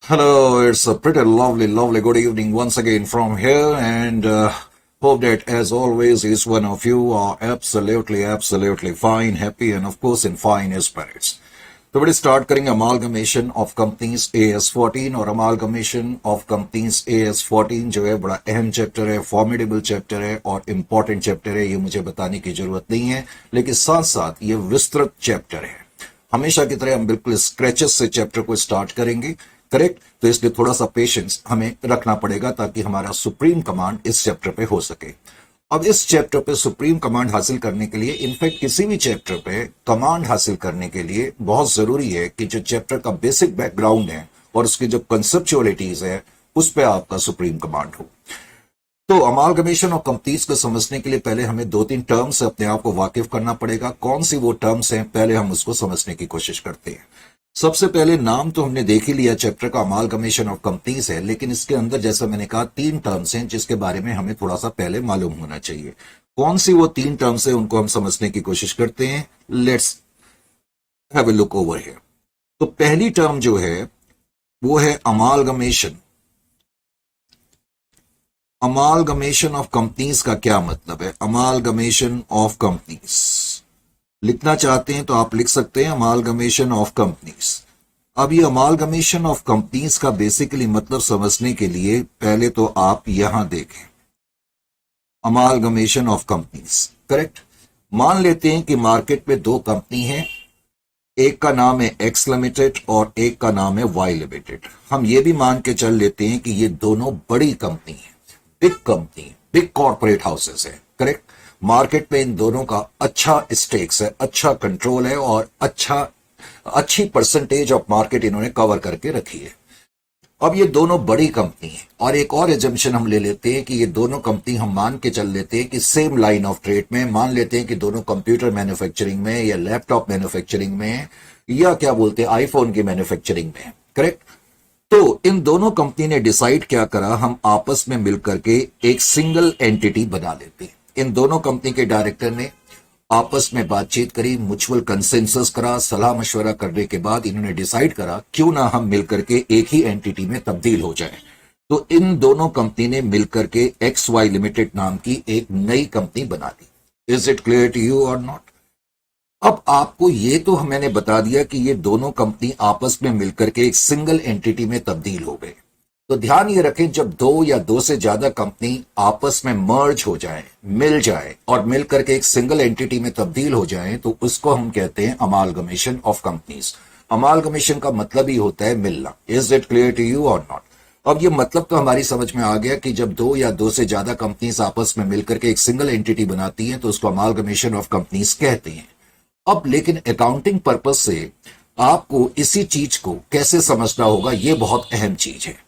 Hello, it's a pretty lovely good evening once again from here, and hope that as always each one of you are absolutely fine, happy, and of course in fine spirits. तो बड़े start करेंगे amalgamation of companies AS14 और amalgamation of companies AS14 जो है बड़ा अहम chapter है, formidable chapter है और इंपॉर्टेंट चैप्टर है, ये मुझे बताने की जरूरत नहीं है, लेकिन साथ साथ ये विस्तृत चैप्टर है। हमेशा की तरह हम बिल्कुल स्क्रैचेस से चैप्टर को स्टार्ट करेंगे, करेक्ट। तो इसलिए थोड़ा सा पेशेंस हमें रखना पड़ेगा ताकि हमारा सुप्रीम कमांड इस चैप्टर पे हो सके। अब इस चैप्टर पे सुप्रीम कमांड हासिल करने के लिए, इनफैक्ट किसी भी चैप्टर पे कमांड हासिल करने के लिए बहुत जरूरी है कि जो चैप्टर का बेसिक बैकग्राउंड है और उसकी जो कंसेप्चुअलिटीज है उस पर आपका सुप्रीम कमांड हो। तो अमालगमेशन ऑफ कंपनीज को समझने के लिए पहले हमें दो तीन टर्म्स से अपने आप को वाकिफ करना पड़ेगा। कौन सी वो टर्म्स हैं, पहले हम उसको समझने की कोशिश करते हैं। सबसे पहले नाम तो हमने देख ही लिया, चैप्टर का अमालगमेशन ऑफ कंपनीज है, लेकिन इसके अंदर जैसा मैंने कहा तीन टर्म्स हैं जिसके बारे में हमें थोड़ा सा पहले मालूम होना चाहिए। कौन सी वो तीन टर्म्स है उनको हम समझने की कोशिश करते हैं। Let's have a look over here. तो पहली टर्म जो है वो है अमालगमेशन। अमालगमेशन ऑफ कंपनीज का क्या मतलब है? अमालगमेशन ऑफ कंपनीज लिखना चाहते हैं तो आप लिख सकते हैं अमालगमेशन ऑफ कंपनीज। अब ये अमालगमेशन ऑफ कंपनीज का बेसिकली मतलब समझने के लिए पहले तो आप यहां देखें, अमालगमेशन ऑफ कंपनीज, करेक्ट। मान लेते हैं कि मार्केट में दो कंपनी है, एक का नाम है एक्स लिमिटेड और एक का नाम है वाई लिमिटेड। हम ये भी मान के चल लेते हैं कि ये दोनों बड़ी कंपनी है, big company, big corporate houses है, करेक्ट। मार्केट में इन दोनों का अच्छा स्टेक्स है, अच्छा कंट्रोल है और अच्छी परसेंटेज ऑफ मार्केट इन्होंने कवर करके रखी है। अब ये दोनों बड़ी कंपनी है और एक और एजम्पशन हम ले लेते हैं कि ये दोनों कंपनी हम मान के चल लेते हैं कि सेम लाइन ऑफ ट्रेड में, मान लेते हैं कि दोनों कंप्यूटर मैन्युफैक्चरिंग में या लैपटॉप मैन्युफैक्चरिंग में या क्या बोलते हैं आईफोन की मैन्युफैक्चरिंग में, करेक्ट। तो इन दोनों कंपनी ने डिसाइड क्या करा, हम आपस में मिलकर के एक सिंगल एंटिटी बना लेते हैं। इन दोनों कंपनी के डायरेक्टर ने आपस में बातचीत करी, म्यूचुअल कंसेंसस करा, सलाह मशवरा करने के बाद इन्होंने डिसाइड करा क्यों ना हम मिलकर के एक ही एंटिटी में तब्दील हो जाए। तो इन दोनों कंपनी ने मिलकर के एक्स वाई लिमिटेड नाम की एक नई कंपनी बना दी। Is it clear to you और नॉट? अब आपको ये तो मैंने बता दिया कि ये दोनों कंपनी आपस में मिलकर के एक सिंगल एंटिटी में तब्दील हो गए। तो ध्यान ये रखें, जब दो या दो से ज्यादा कंपनी आपस में मर्ज हो जाए, मिल जाए और मिलकर के एक सिंगल एंटिटी में तब्दील हो जाए तो उसको हम कहते हैं अमालगमेशन ऑफ कंपनीज। अमालगमेशन का मतलब ही होता है मिलना। Is it clear to you और नॉट? अब ये मतलब तो हमारी समझ में आ गया कि जब दो या दो से ज्यादा कंपनीज आपस में मिलकर के एक सिंगल एंटिटी बनाती हैं तो उसको अमालगमेशन ऑफ कंपनीज कहते हैं। अब लेकिन अकाउंटिंग पर्पस से आपको इसी चीज को कैसे समझना होगा, ये बहुत अहम चीज है।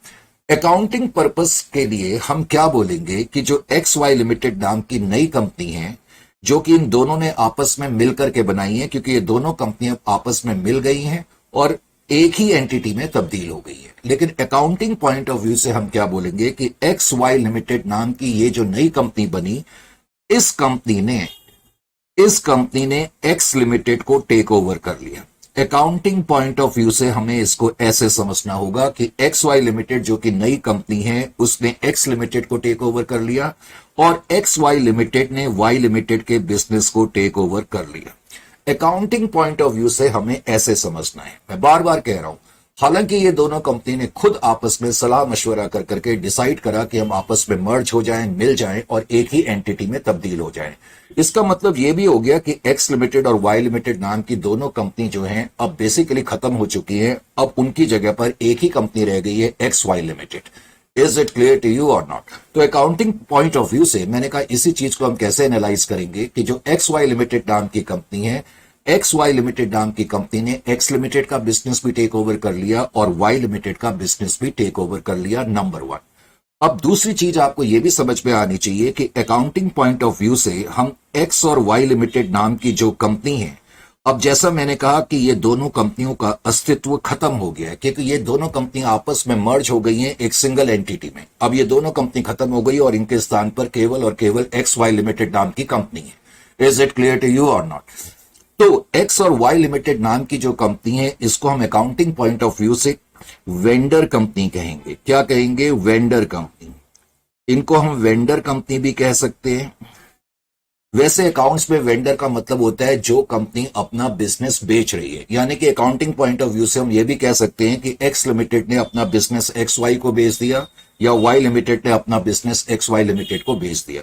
अकाउंटिंग पर्पस के लिए हम क्या बोलेंगे कि जो एक्स वाई लिमिटेड नाम की नई कंपनी है जो कि इन दोनों ने आपस में मिलकर के बनाई है, क्योंकि ये दोनों कंपनियां आपस में मिल गई हैं और एक ही एंटिटी में तब्दील हो गई है। लेकिन अकाउंटिंग पॉइंट ऑफ व्यू से हम क्या बोलेंगे कि एक्स वाई लिमिटेड नाम की ये जो नई कंपनी बनी, इस कंपनी ने एक्स लिमिटेड को टेक ओवर कर लिया। अकाउंटिंग पॉइंट ऑफ व्यू से हमें इसको ऐसे समझना होगा कि एक्स वाई लिमिटेड जो कि नई कंपनी है उसने एक्स लिमिटेड को टेक ओवर कर लिया और एक्स वाई लिमिटेड ने वाई लिमिटेड के बिजनेस को टेक ओवर कर लिया। अकाउंटिंग पॉइंट ऑफ व्यू से हमें ऐसे समझना है। मैं बार बार कह रहा हूं, हालांकि ये दोनों कंपनी ने खुद आपस में सलाह मशवरा कर करके डिसाइड करा कि हम आपस में मर्ज हो जाएं, मिल जाएं और एक ही एंटिटी में तब्दील हो जाएं। इसका मतलब ये भी हो गया कि एक्स लिमिटेड और वाई लिमिटेड नाम की दोनों कंपनी जो हैं अब बेसिकली खत्म हो चुकी हैं। अब उनकी जगह पर एक ही कंपनी रह गई है, X Y limited. Is it clear to you और नॉट? तो अकाउंटिंग पॉइंट ऑफ व्यू से मैंने कहा इसी चीज को हम कैसे एनालाइज करेंगे कि जो एक्स वाई लिमिटेड नाम की कंपनी है, एक्स वाई लिमिटेड नाम की कंपनी ने एक्स लिमिटेड का बिजनेस भी टेक ओवर कर लिया और वाई लिमिटेड का बिजनेस भी टेक ओवर कर लिया, नंबर वन। अब दूसरी चीज आपको यह भी समझ में आनी चाहिए कि अकाउंटिंग पॉइंट ऑफ व्यू से हम एक्स और वाई लिमिटेड नाम की जो कंपनी है, अब जैसा मैंने कहा कि ये दोनों कंपनियों का अस्तित्व खत्म हो गया है क्योंकि ये दोनों कंपनी आपस में मर्ज हो गई हैं एक सिंगल एंटिटी में। अब ये दोनों कंपनी खत्म हो गई और इनके स्थान पर केवल और केवल एक्स वाई लिमिटेड नाम की कंपनी है। Is it clear to you और नॉट? तो एक्स और वाई लिमिटेड नाम की जो कंपनी है, इसको हम अकाउंटिंग पॉइंट ऑफ व्यू से वेंडर कंपनी कहेंगे। क्या कहेंगे? Vendor company. इनको हम वेंडर कंपनी भी कह सकते हैं। वैसे अकाउंट्स में वेंडर का मतलब होता है जो कंपनी अपना बिजनेस बेच रही है, यानी कि अकाउंटिंग पॉइंट ऑफ व्यू से हम ये भी कह सकते हैं कि एक्स लिमिटेड ने अपना बिजनेस एक्स वाई को बेच दिया, या वाई लिमिटेड ने अपना बिजनेस एक्स वाई लिमिटेड को बेच दिया।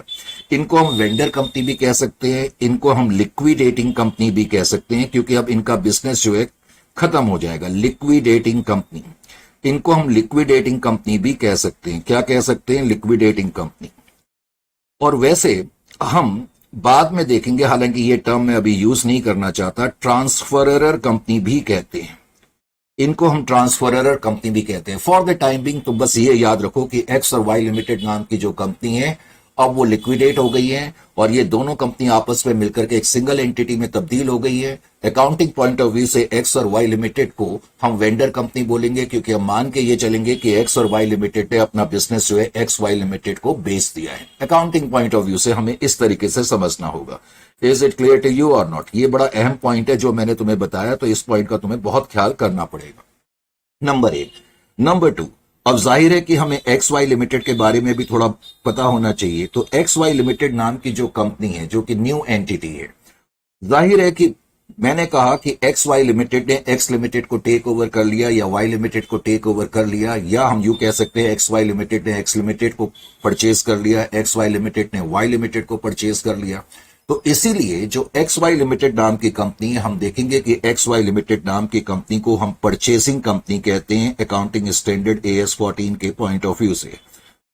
इनको हम वेंडर कंपनी भी कह सकते हैं, इनको हम लिक्विडेटिंग कंपनी भी कह सकते हैं, क्योंकि अब इनका बिजनेस जो है खत्म हो जाएगा। लिक्विडेटिंग कंपनी, इनको हम लिक्विडेटिंग कंपनी भी कह सकते हैं। क्या कह सकते हैं? Liquidating company. और वैसे हम बाद में देखेंगे, हालांकि ये टर्म मैं अभी यूज नहीं करना चाहता, ट्रांसफरर कंपनी भी कहते हैं। इनको हम ट्रांसफरर कंपनी भी कहते हैं। फॉर द टाइम बिंग तो बस ये याद रखो कि एक्स और वाई लिमिटेड नाम की जो कंपनी है, अब वो लिक्विडेट हो गई है और ये दोनों कंपनी आपस में मिलकर के एक सिंगल एंटिटी में तब्दील हो गई है। अकाउंटिंग पॉइंट ऑफ व्यू से एक्स और वाई लिमिटेड को हम वेंडर कंपनी बोलेंगे, क्योंकि हम मान के ये चलेंगे कि एक्स और वाई लिमिटेड ने अपना बिजनेस जो है एक्स वाई लिमिटेड को बेच दिया है। अकाउंटिंग पॉइंट ऑफ व्यू से हमें इस तरीके से समझना होगा। Is it clear to you और नॉट? ये बड़ा अहम पॉइंट है जो मैंने तुम्हें बताया, तो इस पॉइंट का तुम्हें बहुत ख्याल करना पड़ेगा। नंबर 1। नंबर 2, अब जाहिर है कि हमें एक्स वाई लिमिटेड के बारे में भी थोड़ा पता होना चाहिए। तो एक्स वाई लिमिटेड नाम की जो कंपनी है, जो कि न्यू एंटिटी है, जाहिर है कि मैंने कहा कि एक्स वाई लिमिटेड ने एक्स लिमिटेड को टेक ओवर कर लिया, या वाई लिमिटेड को टेक ओवर कर लिया, या हम यूं कह सकते हैं एक्स वाई लिमिटेड ने एक्स लिमिटेड को परचेज कर लिया, एक्स वाई लिमिटेड ने वाई लिमिटेड को परचेज कर लिया। तो इसीलिए जो एक्स वाई लिमिटेड नाम की कंपनी है, हम देखेंगे कि एक्स वाई लिमिटेड नाम की कंपनी को हम परचेसिंग कंपनी कहते हैं अकाउंटिंग स्टैंडर्ड AS 14 के पॉइंट ऑफ व्यू से।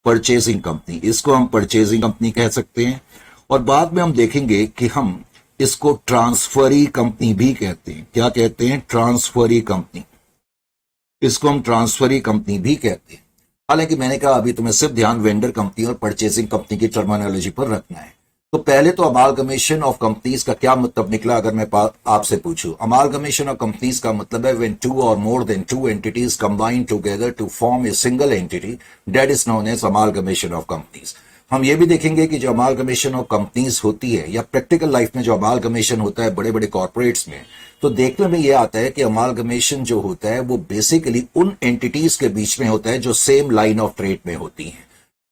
परचेसिंग कंपनी, इसको हम परचेसिंग कंपनी कह सकते हैं। और बाद में हम देखेंगे कि हम इसको ट्रांसफरी कंपनी भी कहते हैं। क्या कहते हैं? Transferee company. इसको हम ट्रांसफरी कंपनी भी कहते हैं। हालांकि मैंने कहा अभी तुम्हें सिर्फ ध्यान वेंडर कंपनी और परचेसिंग कंपनी की टर्मिनोलॉजी पर रखना है। तो पहले तो अमालगमेशन ऑफ कंपनीज का क्या मतलब निकला, अगर मैं आपसे पूछूं। अमालगमेशन ऑफ कंपनीज का मतलब है व्हेन टू और more than two entities combine together to form a single entity, that is known as amalgamation of companies. हम ये भी देखेंगे कि जो अमालगमेशन ऑफ कंपनीज होती है, या प्रैक्टिकल लाइफ में जो अमालगमेशन होता है बड़े बड़े कॉर्पोरेट्स में, तो देखने में ये आता है कि अमालगमेशन जो होता है वो बेसिकली उन एंटिटीज के बीच में होता है जो सेम लाइन ऑफ ट्रेड में होती हैं।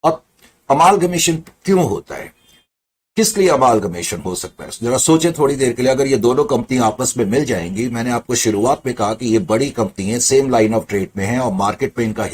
अब अमालगमेशन क्यों होता है, किस लिए अमालगमेशन हो सकता है? जरा सोचे थोड़ी देर के लिए। अगर ये दोनों कंपनी आपस में मिल जाएंगी, मैंने आपको शुरुआत में कहा कि ये बड़ी कंपनी है, सेम लाइन ऑफ ट्रेड में है और मार्केट में इनका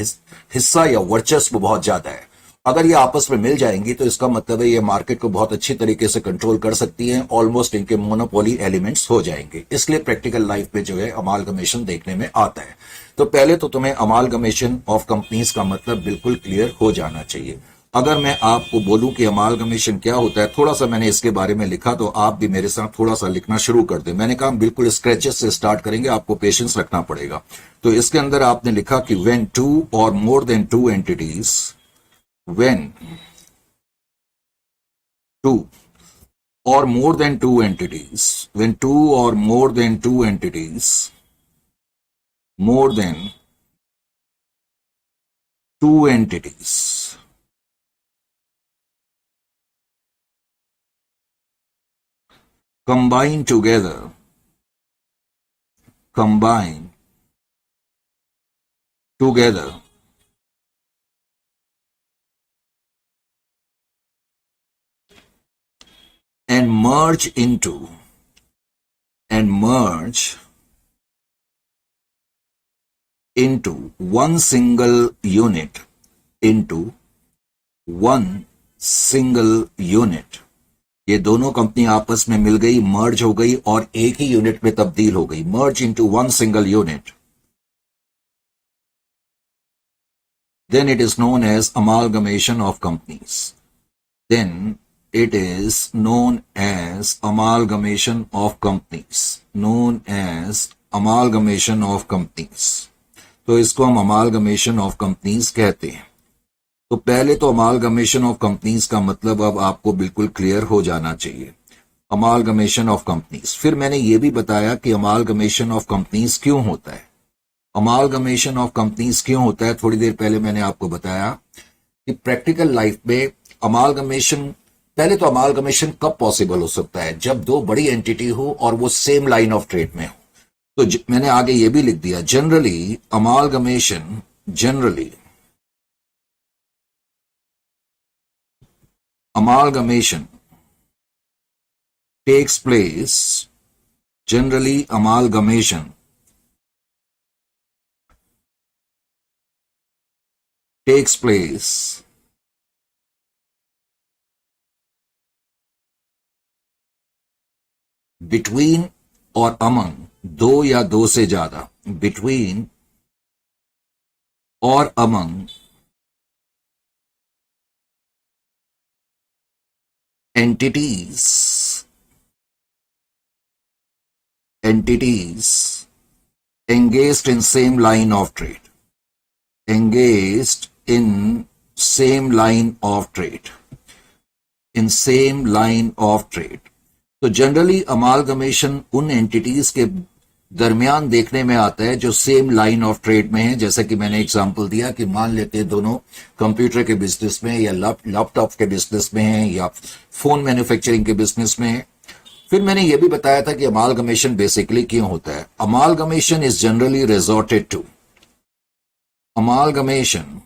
हिस्सा या वर्चस्व बहुत ज्यादा है। अगर ये आपस में मिल जाएंगी तो इसका मतलब है ये मार्केट को बहुत अच्छी तरीके से कंट्रोल कर सकती हैं, ऑलमोस्ट इनके मोनोपोली एलिमेंट्स हो जाएंगे। इसलिए प्रैक्टिकल लाइफ में जो है अमालगमेशन देखने में आता है। तो पहले तो तुम्हें अमालगमेशन ऑफ कंपनीज का मतलब बिल्कुल क्लियर हो जाना चाहिए। अगर मैं आपको बोलूं कि अमालगमेशन क्या होता है, थोड़ा सा मैंने इसके बारे में लिखा, तो आप भी मेरे साथ थोड़ा सा लिखना शुरू कर दें। मैंने कहा बिल्कुल स्क्रैचेस से स्टार्ट करेंगे, आपको पेशेंस रखना पड़ेगा। तो इसके अंदर आपने लिखा कि व्हेन टू और more than two entities, when two और more than two entities, when two और more than two entities, more than two entities combine together and merge into one single unit, ये दोनों कंपनी आपस में मिल गई, मर्ज हो गई और एक ही यूनिट में तब्दील हो गई। Merge into one single unit, then it is known as amalgamation of companies. Then it is known as amalgamation of companies. Known as amalgamation of companies. तो इसको हम amalgamation of companies कहते हैं। तो पहले तो अमालगमेशन ऑफ कंपनीज का मतलब अब आपको बिल्कुल क्लियर हो जाना चाहिए। अमालगमेशन ऑफ कंपनीज, फिर मैंने ये भी बताया कि अमालगमेशन ऑफ कंपनीज क्यों होता है। अमालगमेशन ऑफ कंपनीज क्यों होता है, थोड़ी देर पहले मैंने आपको बताया कि प्रैक्टिकल लाइफ में अमालगमेशन पहले तो अमालगमेशन कब पॉसिबल हो सकता है? जब दो बड़ी एंटिटी हो और वो सेम लाइन ऑफ ट्रेड में हो। तो मैंने आगे ये भी लिख दिया, generally amalgamation takes place between और among दो या दो से ज्यादा, between और among entities engaged in same line of trade, तो जनरली अमालगमेशन उन एंटिटीज के दरमियान देखने में आता है जो सेम लाइन ऑफ ट्रेड में है। जैसे कि मैंने एग्जांपल दिया कि मान लेते हैं दोनों कंप्यूटर के बिजनेस में या लैपटॉप के बिजनेस में है या फोन मैन्युफैक्चरिंग के बिजनेस में है। फिर मैंने यह भी बताया था कि अमालगमेशन बेसिकली क्यों होता है। Amalgamation is generally resorted to, amalgamation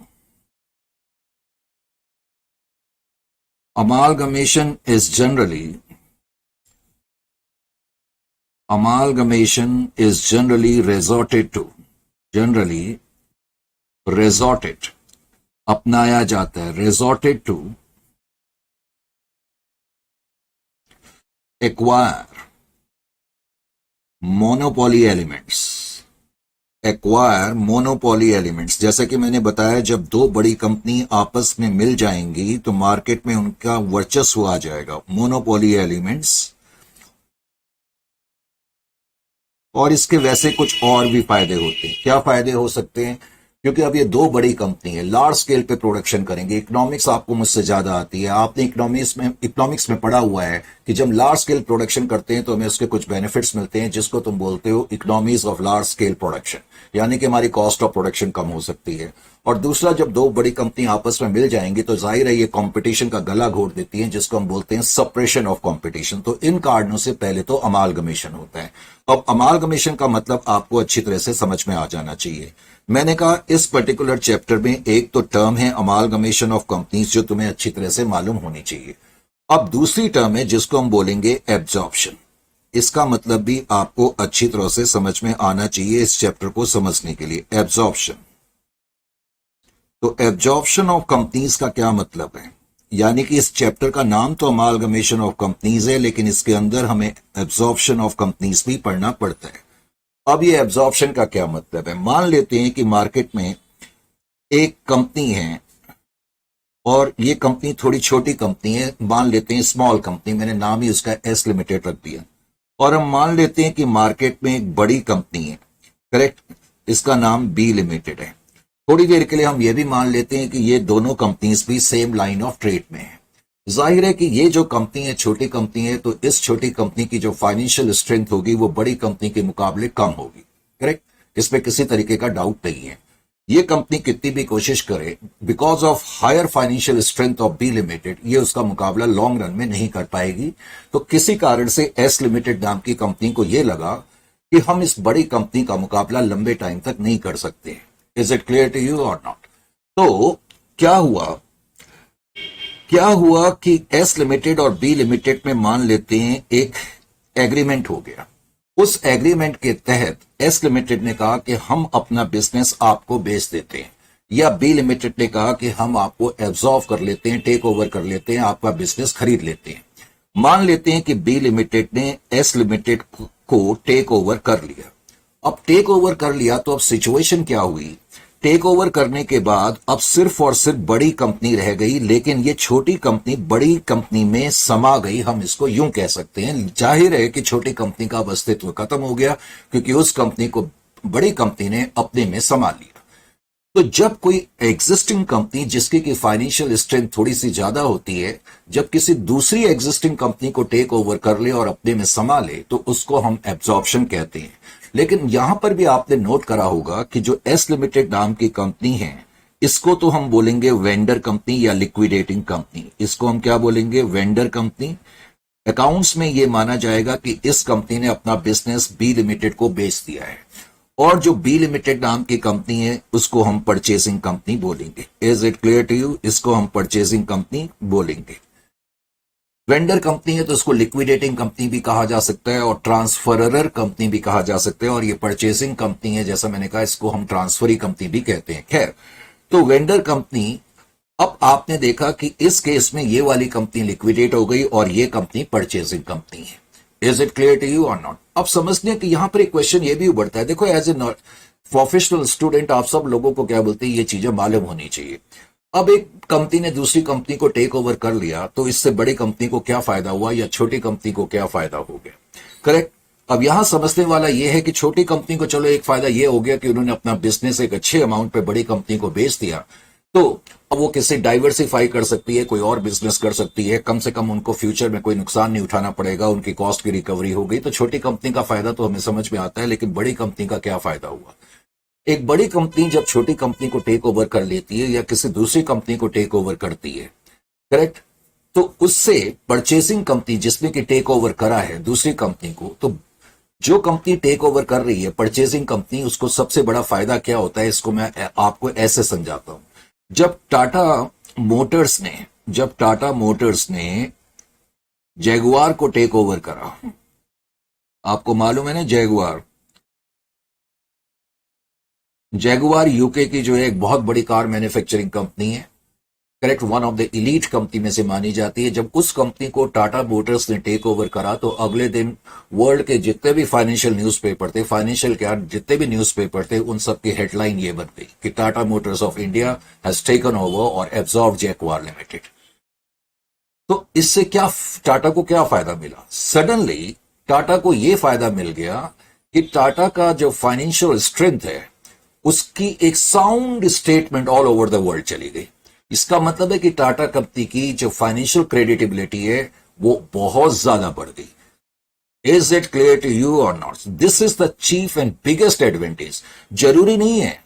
is generally resorted, अपनाया जाता है, resorted to acquire monopoly elements। जैसा कि मैंने बताया, जब दो बड़ी कंपनी आपस में मिल जाएंगी तो मार्केट में उनका वर्चस्व आ जाएगा, मोनोपोली एलिमेंट्स। और इसके वैसे कुछ और भी फायदे होते हैं। क्या फायदे हो सकते हैं? क्योंकि अब ये दो बड़ी कंपनी है, लार्ज स्केल पे प्रोडक्शन करेंगे। इकोनॉमिक्स आपको मुझसे ज्यादा आती है, आपने इकोनॉमिक्स में पढ़ा हुआ है कि जब लार्ज स्केल प्रोडक्शन करते हैं तो हमें उसके कुछ बेनिफिट्स मिलते हैं, जिसको तुम बोलते हो economies of large scale production, यानी कि हमारी कॉस्ट ऑफ प्रोडक्शन कम हो सकती है। और दूसरा, जब दो बड़ी कंपनी आपस में मिल जाएंगी तो जाहिर है ये कंपटीशन का गला घोट देती है, जिसको हम बोलते हैं सप्रेशन ऑफ कंपटीशन। तो इन कारणों से पहले तो अमालगमेशन होता है। अब अमालगमेशन का मतलब आपको अच्छी तरह से समझ में आ जाना चाहिए। मैंने कहा इस पर्टिकुलर चैप्टर में एक तो टर्म है अमालगमेशन ऑफ कंपनीज, जो तुम्हें अच्छी तरह से मालूम होनी चाहिए। अब दूसरी टर्म है जिसको हम बोलेंगे एब्जॉर्प्शन। इसका मतलब भी आपको अच्छी तरह से समझ में आना चाहिए इस चैप्टर को समझने के लिए। एब्जॉर्प्शन, तो एब्जॉर्प्शन ऑफ कंपनीज का क्या मतलब है? यानी कि इस चैप्टर का नाम तो अमालगमेशन ऑफ कंपनीज है, लेकिन इसके अंदर हमें एब्जॉर्प्शन ऑफ कंपनीज भी पढ़ना पड़ता है। अब ये एब्जॉर्प्शन का क्या मतलब है? मान लेते हैं कि मार्केट में एक कंपनी है और ये कंपनी थोड़ी छोटी कंपनी है, मान लेते हैं स्मॉल कंपनी, मैंने नाम ही उसका एस लिमिटेड रख दिया। और हम मान लेते हैं कि मार्केट में एक बड़ी कंपनी है, करेक्ट, इसका नाम बी लिमिटेड है। थोड़ी देर के लिए हम ये भी मान लेते हैं कि ये दोनों कंपनीज भी सेम लाइन ऑफ ट्रेड में है। जाहिर है कि ये जो कंपनी है छोटी कंपनी है, तो इस छोटी कंपनी की जो फाइनेंशियल स्ट्रेंथ होगी वो बड़ी कंपनी के मुकाबले कम होगी, करेक्ट, इसमें किसी तरीके का डाउट नहीं है। ये कंपनी कितनी भी कोशिश करे, because of higher financial strength of B limited, ये उसका मुकाबला लॉन्ग रन में नहीं कर पाएगी। तो किसी कारण से एस लिमिटेड नाम की कंपनी को यह लगा कि हम इस बड़ी कंपनी का मुकाबला लंबे टाइम तक नहीं कर सकते। Is it clear to you और नॉट? तो क्या हुआ कि एस लिमिटेड और बी लिमिटेड में मान लेते हैं एक एग्रीमेंट हो गया। उस एग्रीमेंट के तहत एस लिमिटेड ने कहा कि हम अपना बिजनेस आपको बेच देते हैं, या बी लिमिटेड ने कहा कि हम आपको एब्जॉर्व कर लेते हैं, टेक ओवर कर लेते हैं, आपका बिजनेस खरीद लेते हैं। मान लेते हैं कि बी लिमिटेड ने एस लिमिटेड को टेक ओवर कर लिया। अब टेक ओवर कर लिया तो अब सिचुएशन क्या हुई? टेक ओवर करने के बाद अब सिर्फ और सिर्फ बड़ी कंपनी रह गई, लेकिन ये छोटी कंपनी बड़ी कंपनी में समा गई, हम इसको यूं कह सकते हैं। जाहिर है कि छोटी कंपनी का अस्तित्व खत्म हो गया, क्योंकि उस कंपनी को बड़ी कंपनी ने अपने में समा लिया। तो जब कोई एग्जिस्टिंग कंपनी जिसकी की फाइनेंशियल स्ट्रेंथ थोड़ी सी ज्यादा होती है, जब किसी दूसरी एग्जिस्टिंग कंपनी को टेक ओवर कर ले और अपने में समा ले, तो उसको हम एब्जॉर्प्शन कहते हैं। लेकिन यहां पर भी आपने नोट करा होगा कि जो एस लिमिटेड नाम की कंपनी है, इसको तो हम बोलेंगे वेंडर कंपनी या लिक्विडेटिंग कंपनी। इसको हम क्या बोलेंगे? Vendor company. अकाउंट्स में यह माना जाएगा कि इस कंपनी ने अपना बिजनेस बी लिमिटेड को बेच दिया है, और जो बी लिमिटेड नाम की कंपनी है उसको हम परचेसिंग कंपनी बोलेंगे। Is it clear to you? इसको हम परचेसिंग कंपनी बोलेंगे। वेंडर कंपनी है तो इसको लिक्विडेटिंग कंपनी भी कहा जा सकता है और ट्रांसफरर कंपनी भी कहा जा सकता है, और ये परचेसिंग कंपनी है, जैसा मैंने कहा, इसको हम ट्रांसफरी कंपनी भी कहते हैं। खैर, तो वेंडर कंपनी, अब आपने देखा कि इस केस में ये वाली कंपनी लिक्विडेट हो गई और ये कंपनी परचेसिंग कंपनी है। Is it clear to you और नॉट? अब समझने कि यहां पर एक क्वेश्चन ये भी उभरता है। देखो, एज ए प्रोफेशनल स्टूडेंट आप सब लोगों को क्या बोलते हैं, ये चीजें मालूम होनी चाहिए। अब एक कंपनी ने दूसरी कंपनी को टेक ओवर कर लिया तो इससे बड़ी कंपनी को क्या फायदा हुआ या छोटी कंपनी को क्या फायदा हो गया? करेक्ट। अब यहां समझने वाला यह है कि छोटी कंपनी को चलो एक फायदा यह हो गया कि उन्होंने अपना बिजनेस एक अच्छे अमाउंट पे बड़ी कंपनी को बेच दिया, तो अब वो किसी डाइवर्सिफाई कर सकती है, कोई और बिजनेस कर सकती है, कम से कम उनको फ्यूचर में कोई नुकसान नहीं उठाना पड़ेगा, उनकी कॉस्ट की रिकवरी हो गई। तो छोटी कंपनी का फायदा तो हमें समझ में आता है, लेकिन बड़ी कंपनी का क्या फायदा हुआ? एक बड़ी कंपनी जब छोटी कंपनी को टेक ओवर कर लेती है या किसी दूसरी कंपनी को टेक ओवर करती है, करेक्ट, तो उससे परचेसिंग कंपनी जिसने कि टेक ओवर करा है दूसरी कंपनी को, तो जो कंपनी टेक ओवर कर रही है परचेसिंग कंपनी, उसको सबसे बड़ा फायदा क्या होता है, इसको मैं आपको ऐसे समझाता हूं। जब टाटा मोटर्स ने जैगुआर को टेक ओवर करा, आपको मालूम है ना, जैगुआर यूके की जो है एक बहुत बड़ी कार मैन्युफैक्चरिंग कंपनी है, correct, one of the elite company में से मानी जाती है। जब उस कंपनी को टाटा मोटर्स ने टेक ओवर करा तो अगले दिन वर्ल्ड के जितने भी फाइनेंशियल न्यूज़पेपर थे, जितने भी न्यूज़पेपर थे, उन सब की हेडलाइन ये बन गई कि Tata Motors of India has taken over और एब्जॉर्ब जैगुआर लिमिटेड। तो इससे क्या, टाटा को क्या फायदा मिला? सडनली टाटा को यह फायदा मिल गया कि टाटा का जो फाइनेंशियल स्ट्रेंथ है उसकी एक sound statement all over the world चली गई। इसका मतलब है कि टाटा कंपनी की जो फाइनेंशियल क्रेडिटेबिलिटी है वो बहुत ज्यादा बढ़ गई। Is it clear to you और not? This is the chief and biggest advantage. जरूरी नहीं है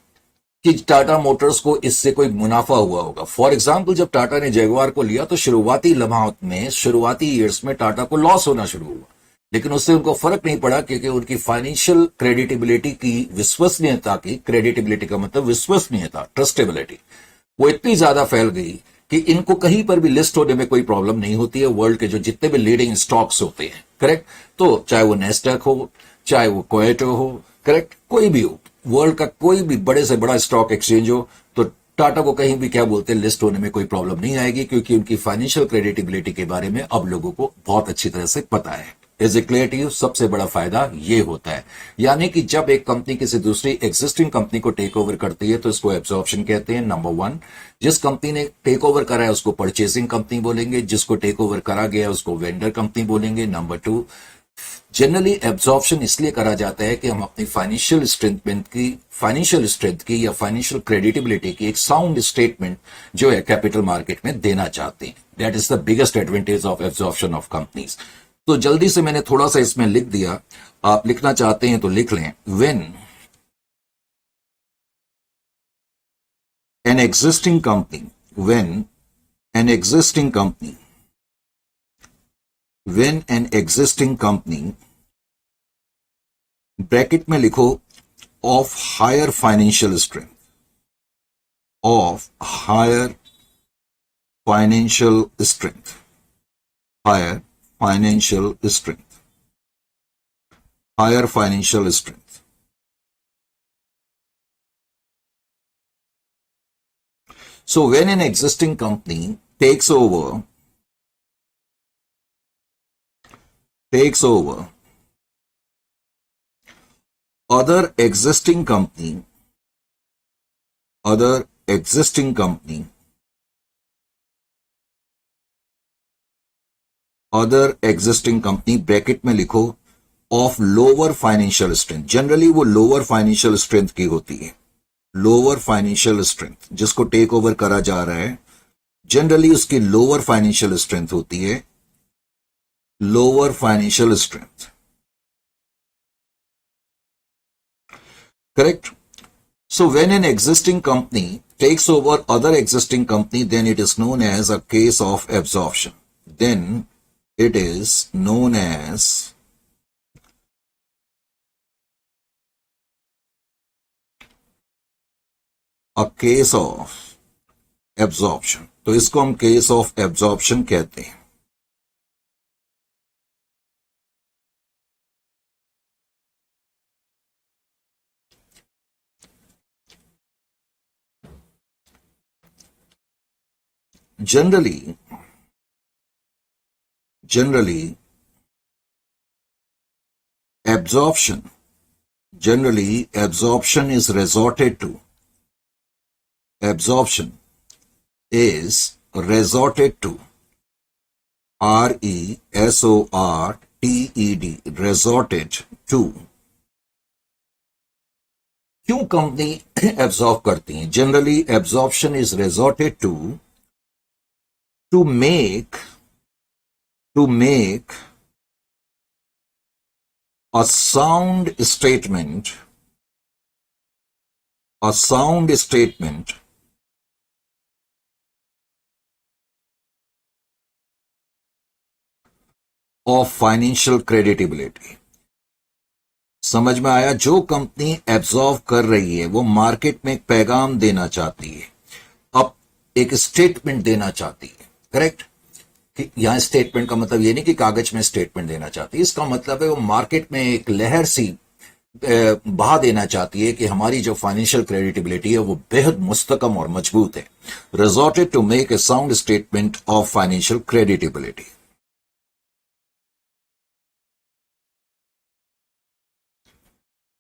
कि टाटा मोटर्स को इससे कोई मुनाफा हुआ होगा। फॉर एग्जाम्पल, जब टाटा ने जैगुआर को लिया तो शुरुआती लम्हात में, शुरुआती ईयर्स में टाटा को लॉस होना शुरू हुआ, लेकिन उससे उनको फर्क नहीं पड़ा क्योंकि उनकी फाइनेंशियल क्रेडिटेबिलिटी की, विश्वसनीयता की, क्रेडिटेबिलिटी का मतलब विश्वसनीयता, ट्रस्टेबिलिटी, वो इतनी ज्यादा फैल गई कि इनको कहीं पर भी लिस्ट होने में कोई प्रॉब्लम नहीं होती है। वर्ल्ड के जो जितने भी लीडिंग स्टॉक्स होते हैं, करेक्ट, तो चाहे वो नेस्डैक हो, चाहे वो क्वेटो हो, करेक्ट, कोई भी हो, वर्ल्ड का कोई भी बड़े से बड़ा स्टॉक एक्सचेंज हो, तो टाटा को कहीं भी क्या बोलते हैं, लिस्ट होने में कोई प्रॉब्लम नहीं आएगी, क्योंकि उनकी फाइनेंशियल क्रेडिटेबिलिटी के बारे में अब लोगों को बहुत अच्छी तरह से पता है। Is it clear to you? सबसे बड़ा फायदा ये होता है। यानी कि जब एक कंपनी किसी दूसरी एग्जिस्टिंग कंपनी को टेक ओवर करती है तो इसको एब्जॉर्प्शन कहते हैं। नंबर वन, जिस कंपनी ने टेक ओवर करा है उसको परचेसिंग कंपनी बोलेंगे, जिसको टेक ओवर करा गया उसको वेंडर कंपनी बोलेंगे। नंबर टू, जनरली एब्जॉर्प्शन इसलिए करा जाता है कि हम अपनी फाइनेंशियल स्ट्रेंथ की या फाइनेंशियल क्रेडिटेबिलिटी की एक साउंड स्टेटमेंट जो है कैपिटल मार्केट में देना चाहते हैं। That is the biggest advantage of absorption of companies. तो जल्दी से मैंने थोड़ा सा इसमें लिख दिया, आप लिखना चाहते हैं तो लिख लें। When an existing company when an existing company bracket में लिखो of higher financial strength, of higher financial strength, higher financial strength, higher financial strength. So when an existing company takes over other existing company bracket में लिखो of lower financial strength. Generally वो lower financial strength की होती है। Lower financial strength जिसको take over करा जा रहा है, जनरली उसकी लोअर फाइनेंशियल स्ट्रेंथ होती है। Lower financial strength, correct. So when an existing company takes over other existing company, then it is known as a case of absorption. Then it is known as a case of absorption. तो इसको हम case of absorption कहते हैं. Generally, absorption is resorted to. Absorption is resorted to. RESORTED, resorted to. क्यों company absorb करती है? Generally absorption is resorted to make a sound statement of financial credibility. समझ में आया? जो कंपनी एब्जॉर्व कर रही है वो मार्केट में एक पैगाम देना चाहती है, अब एक स्टेटमेंट देना चाहती है. करेक्ट? यहां स्टेटमेंट का मतलब ये नहीं कि कागज में स्टेटमेंट देना चाहती है, इसका मतलब है वो मार्केट में एक लहर सी बहा देना चाहती है कि हमारी जो फाइनेंशियल क्रेडिटेबिलिटी है वो बेहद मुस्तकम और मजबूत है. Resorted to make a sound statement of financial creditability.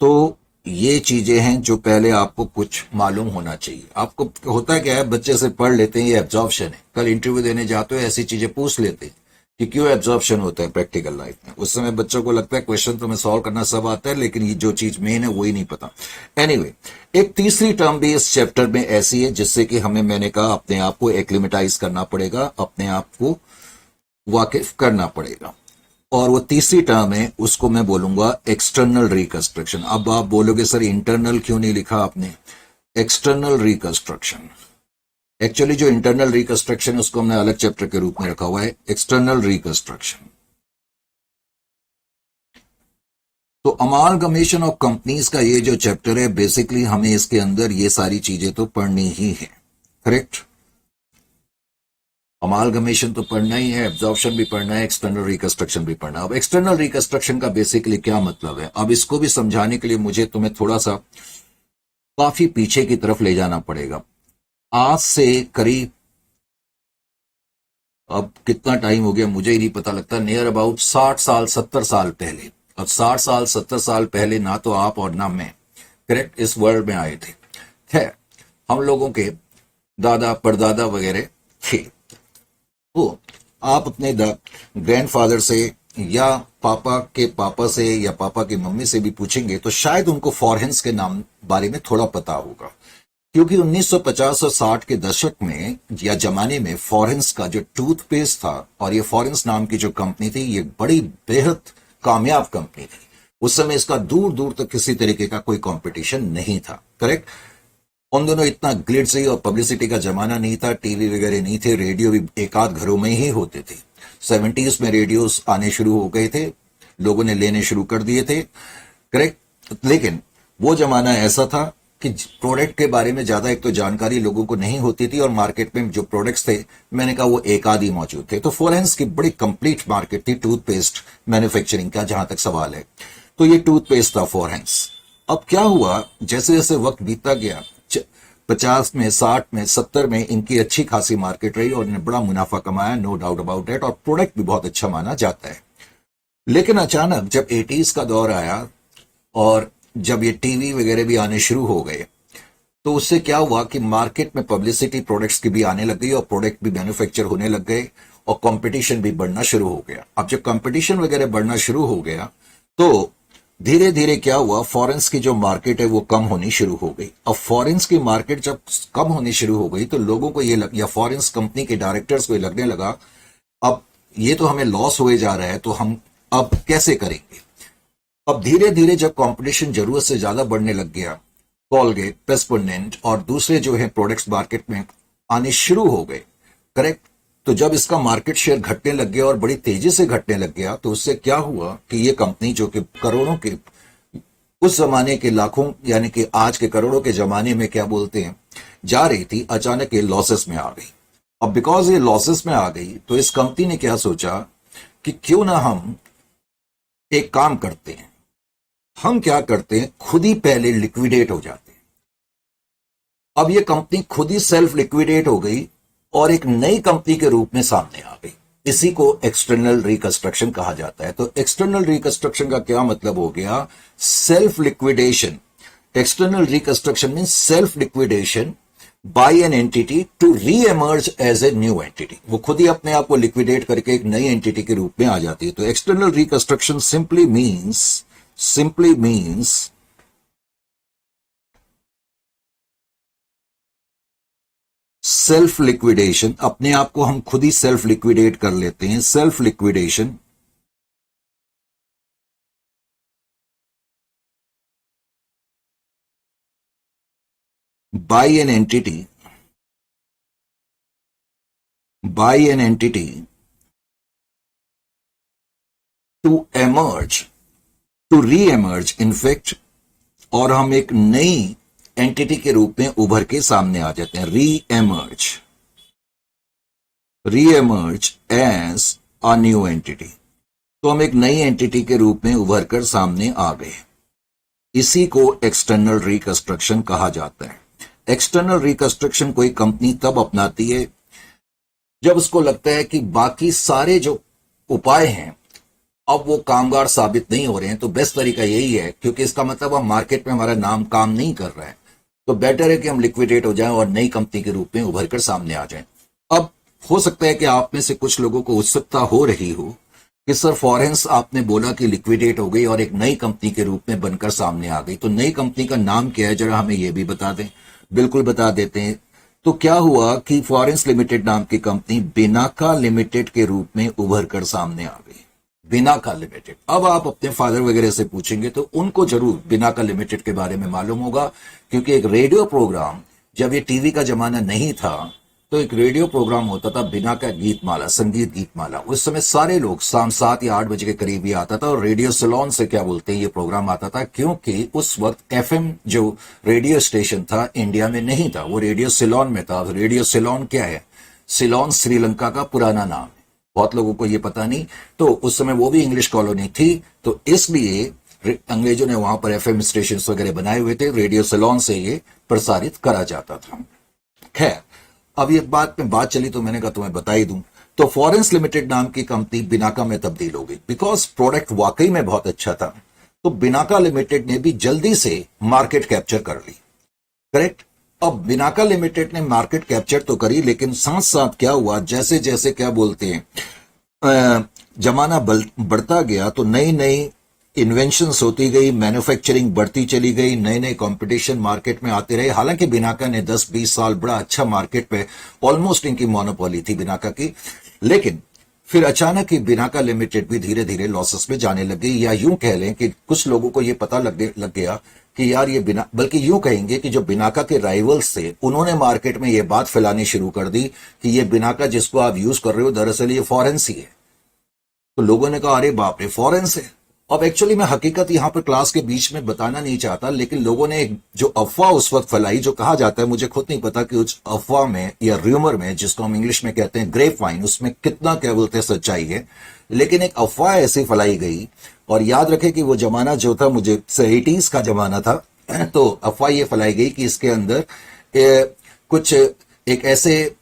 तो ये चीजें हैं जो पहले आपको कुछ मालूम होना चाहिए. आपको होता क्या है, बच्चे से पढ़ लेते हैं ये एब्जॉर्प्शन है, कल इंटरव्यू देने जाते हो ऐसी चीजें पूछ लेते हैं कि क्यों एब्जॉर्प्शन होता है प्रैक्टिकल लाइफ में. उस समय बच्चों को लगता है क्वेश्चन तो मैं सॉल्व करना सब आता है, लेकिन ये जो चीज मेन है वही नहीं पता. एनीवे, एक तीसरी टर्म भी इस चैप्टर में ऐसी है जिससे कि हमें, मैंने कहा, अपने आप को एक्लिमेटाइज करना पड़ेगा, अपने आप को वाकिफ करना पड़ेगा. और वो तीसरी टर्म है, उसको मैं बोलूंगा एक्सटर्नल रिकंस्ट्रक्शन. अब आप बोलोगे सर इंटरनल क्यों नहीं लिखा आपने? External reconstruction. एक्चुअली जो इंटरनल रिकंस्ट्रक्शन है उसको हमने अलग चैप्टर के रूप में रखा हुआ है, एक्सटर्नल रिकंस्ट्रक्शन. तो अमालगमेशन ऑफ कंपनीज का ये जो चैप्टर है, बेसिकली हमें इसके अंदर ये सारी चीजें तो पढ़नी ही है. करेक्ट? अमालगमेशन तो पढ़ना ही है, एब्जॉर्प्शन भी पढ़ना है, एक्सटर्नल रिकंस्ट्रक्शन भी पढ़ना है. अब एक्सटर्नल रिकंस्ट्रक्शन का बेसिकली क्या मतलब है, अब इसको भी समझाने के लिए मुझे तुम्हें थोड़ा सा काफी पीछे की तरफ ले जाना पड़ेगा. आज से करीब, अब कितना टाइम हो गया मुझे ही नहीं पता लगता, नियर अबाउट 60 साल 70 साल पहले. अब 60 साल 70 साल पहले ना तो आप और ना मैं, करेक्ट, इस वर्ल्ड में आए थे. खैर, हम लोगों के दादा परदादा वगैरह थे. तो आप अपने ग्रैंडफादर से या पापा के पापा से या पापा की मम्मी से भी पूछेंगे तो शायद उनको फॉरेंस के नाम बारे में थोड़ा पता होगा, क्योंकि 1950 और 60 के दशक में या जमाने में फॉरेंस का जो टूथपेस्ट था, और ये फॉरेंस नाम की जो कंपनी थी, ये बड़ी बेहद कामयाब कंपनी थी. उस समय इसका दूर दूर तक किसी तरीके का कोई कंपटीशन नहीं था. करेक्ट? उन दोनों इतना ग्लिट्जी और पब्लिसिटी का जमाना नहीं था, टीवी वगैरह नहीं थे, रेडियो भी एक आध घरों में ही होते थे. 70s में रेडियोस आने शुरू हो गए थे, लोगों ने लेने शुरू कर दिए थे. करेक्ट? लेकिन वो जमाना ऐसा था कि प्रोडक्ट के बारे में ज्यादा एक तो जानकारी लोगों को नहीं होती थी, और मार्केट में जो प्रोडक्ट्स थे, मैंने कहा वो एक आध ही मौजूद थे. तो फॉरेंस की बड़ी कंप्लीट मार्केट थी टूथपेस्ट मैन्युफैक्चरिंग का, जहां तक सवाल है. तो ये टूथपेस्ट था फॉरेंस. अब क्या हुआ, जैसे जैसे वक्त बीतता गया, 50 में 60 में 70 में इनकी अच्छी खासी मार्केट रही और इन्होंने बड़ा मुनाफा कमाया, नो डाउट अबाउट इट, और प्रोडक्ट भी बहुत अच्छा माना जाता है. लेकिन अचानक जब 80s का दौर आया और जब ये टीवी वगैरह भी आने शुरू हो गए, तो उससे क्या हुआ कि मार्केट में पब्लिसिटी प्रोडक्ट्स की भी आने लग गई और प्रोडक्ट भी मैन्युफैक्चर होने लग गए और कंपटीशन भी बढ़ना शुरू हो गया. अब जब कंपटीशन वगैरह बढ़ना शुरू हो गया तो धीरे धीरे क्या हुआ, फॉरेंस की जो मार्केट है वो कम होनी शुरू हो गई. अब फॉरेंस की मार्केट जब कम होनी शुरू हो गई तो लोगों को ये या फॉरेंस कंपनी के डायरेक्टर्स को लगने लगा, अब ये तो हमें लॉस हुए जा रहा है, तो हम अब कैसे करेंगे. अब धीरे धीरे जब कंपटीशन जरूरत से ज्यादा बढ़ने लग गया कॉलगेट, पेस्पोनेंट और दूसरे जो है प्रोडक्ट्स मार्केट में आने शुरू हो गए, करेक्ट। तो जब इसका मार्केट शेयर घटने लग गया और बड़ी तेजी से घटने लग गया, तो उससे क्या हुआ कि ये कंपनी जो कि करोड़ों के, उस जमाने के लाखों यानी कि आज के करोड़ों के जमाने में क्या बोलते हैं, जा रही थी, अचानक ये लॉसेस में आ गई। अब बिकॉज ये लॉसेस में आ गई तो इस कंपनी ने क्या सोचा कि क्यों ना हम एक काम करते हैं, हम क्या करते हैं, खुद ही पहले लिक्विडेट हो जाते हैं। अब ये कंपनी खुद ही सेल्फ लिक्विडेट हो गई और एक नई कंपनी के रूप में सामने आ गई। इसी को एक्सटर्नल रिकंस्ट्रक्शन कहा जाता है। तो एक्सटर्नल रिकंस्ट्रक्शन का क्या मतलब हो गया, self liquidation. External reconstruction mean self liquidation by an entity to reemerge as a new entity. वो खुद ही अपने आप को लिक्विडेट करके एक नई एंटिटी के रूप में आ जाती है। तो external reconstruction simply means self liquidation. अपने आप को हम खुद ही सेल्फ लिक्विडेट कर लेते हैं। Self liquidation by an entity to emerge, to re-emerge in fact, और हम एक नई एंटिटी के रूप में उभर के सामने आ जाते हैं। री-एमर्ज एज अ न्यू एंटिटी। तो हम एक नई एंटिटी के रूप में उभर कर सामने आ गए। इसी को एक्सटर्नल रिकंस्ट्रक्शन कहा जाता है। एक्सटर्नल रिकंस्ट्रक्शन कोई कंपनी तब अपनाती है जब उसको लगता है कि बाकी सारे जो उपाय हैं अब वो कामगार साबित नहीं हो रहे हैं। तो बेस्ट तरीका यही है, क्योंकि इसका मतलब अब मार्केट में हमारा नाम काम नहीं कर रहा है, तो बेटर है कि हम लिक्विडेट हो जाएं और नई कंपनी के रूप में उभर कर सामने आ जाएं। अब हो सकता है कि आप में से कुछ लोगों को उत्सुकता हो रही हो कि सर फॉरेंस आपने बोला कि लिक्विडेट हो गई और एक नई कंपनी के रूप में बनकर सामने आ गई, तो नई कंपनी का नाम क्या है, जरा हमें यह भी बता दें। बिल्कुल बता देते हैं। तो क्या हुआ कि फॉरेंस लिमिटेड नाम की कंपनी बिनाका लिमिटेड के रूप में उभर कर सामने आ गई। Binaca limited. अब आप अपने फादर वगैरह से पूछेंगे तो उनको जरूर बिनाका लिमिटेड के बारे में मालूम होगा, क्योंकि एक रेडियो प्रोग्राम, जब ये टीवी का जमाना नहीं था तो एक रेडियो प्रोग्राम होता था बिनाका गीतमाला, संगीत गीतमाला। उस समय सारे लोग शाम 7 या 8 बजे के करीब ही आता था और रेडियो सिलोन से क्या बोलते हैं ये प्रोग्राम आता था, क्योंकि उस वक्त एफएम जो रेडियो स्टेशन था इंडिया में नहीं था, वो रेडियो सिलोन में था। रेडियो सिलोन क्या है, सिलोन श्रीलंका का पुराना नाम है, बहुत लोगों को ये पता नहीं। तो उस समय वो भी इंग्लिश कॉलोनी थी, तो इसलिए अंग्रेजों ने वहां पर एफएम स्टेशन वगैरह बनाए हुए थे, रेडियो सिलोन से ये प्रसारित करा जाता था। खैर, अब ये बात चली तो मैंने कहा तुम्हें बता ही दूं। तो फॉरेंस लिमिटेड नाम की कंपनी बिनाका में तब्दील हो गई, बिकॉज प्रोडक्ट वाकई में बहुत अच्छा था। तो बिनाका लिमिटेड ने भी जल्दी से मार्केट कैप्चर कर ली, करेक्ट। अब बिनाका लिमिटेड ने मार्केट कैप्चर तो करी, लेकिन साथ साथ क्या हुआ, जैसे जैसे क्या बोलते हैं जमाना बढ़ता गया तो नई नई इन्वेंशंस होती गई, मैन्युफैक्चरिंग बढ़ती चली गई, नए नए कंपटीशन मार्केट में आते रहे। हालांकि बिनाका ने 10-20 साल बड़ा अच्छा मार्केट पे, ऑलमोस्ट इनकी मोनोपोली थी बिनाका की, लेकिन फिर अचानक ही बिनाका लिमिटेड भी धीरे धीरे लॉसेस में जाने लग गई। या यूं कह लें कि कुछ लोगों को यह पता लग गया कि यार ये बल्कि यूं कहेंगे कि जो बिनाका के राइवल्स थे उन्होंने मार्केट में ये बात फैलानी शुरू कर दी कि ये बिनाका जिसको आप यूज कर रहे हो दरअसल ये फॉरेंस ही है। तो लोगों ने कहा अरे बाप रे, फॉरेंस है। अब एक्चुअली मैं हकीकत यहां पर क्लास के बीच में बताना नहीं चाहता, लेकिन लोगों ने एक जो अफवाह उस वक्त फैलाई, जो कहा जाता है, मुझे खुद नहीं पता कि उस अफवाह में या र्यूमर में, जिसको हम इंग्लिश में कहते हैं ग्रेप वाइन, उसमें कितना क्या बोलते हैं सच्चाई है, लेकिन एक अफवाह ऐसी फैलाई गई। और याद रखें कि वो जमाना जो था, मुझे 80s का जमाना था, तो अफवाह ये फैलाई गई कि इसके अंदर कुछ एक ऐसे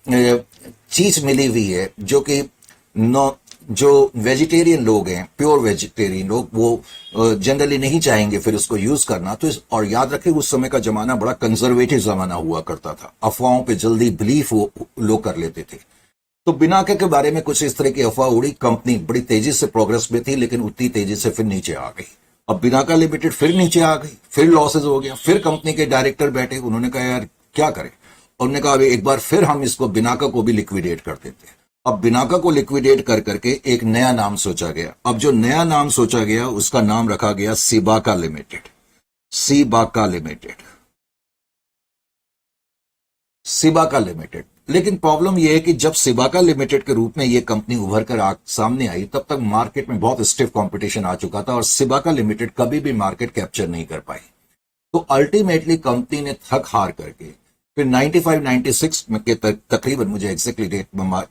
चीज मिली हुई है जो कि जो वेजिटेरियन लोग हैं, प्योर वेजिटेरियन लोग, वो जनरली नहीं चाहेंगे फिर उसको यूज करना। तो और याद रखें उस समय का जमाना बड़ा कंजर्वेटिव जमाना हुआ करता था, अफवाहों पे जल्दी बिलीफ वो लोग कर लेते थे। तो बिनाका के बारे में कुछ इस तरह की अफवाह उड़ी। कंपनी बड़ी तेजी से प्रोग्रेस में थी, लेकिन उतनी तेजी से फिर नीचे आ गई। अब बिनाका लिमिटेड फिर नीचे आ गई, फिर लॉसेज हो गया। फिर कंपनी के डायरेक्टर बैठे, उन्होंने कहा यार क्या करें। उन्होंने कहा एक बार फिर हम इसको बिनाका को भी लिक्विडेट कर देते हैं। अब बिनाका को लिक्विडेट कर करके एक नया नाम सोचा गया। अब जो नया नाम सोचा गया उसका नाम रखा गया सिबाका लिमिटेड। सिबाका limited, सिबाका limited. लेकिन प्रॉब्लम यह है कि जब सिबाका लिमिटेड के रूप में यह कंपनी उभर कर सामने आई, तब तक मार्केट में बहुत स्टिफ कंपटीशन आ चुका था और सिबाका लिमिटेड कभी भी मार्केट कैप्चर नहीं कर पाई। तो अल्टीमेटली कंपनी ने थक हार करके फिर 95-96 के तकरीबन, मुझे एग्जैक्टली डेट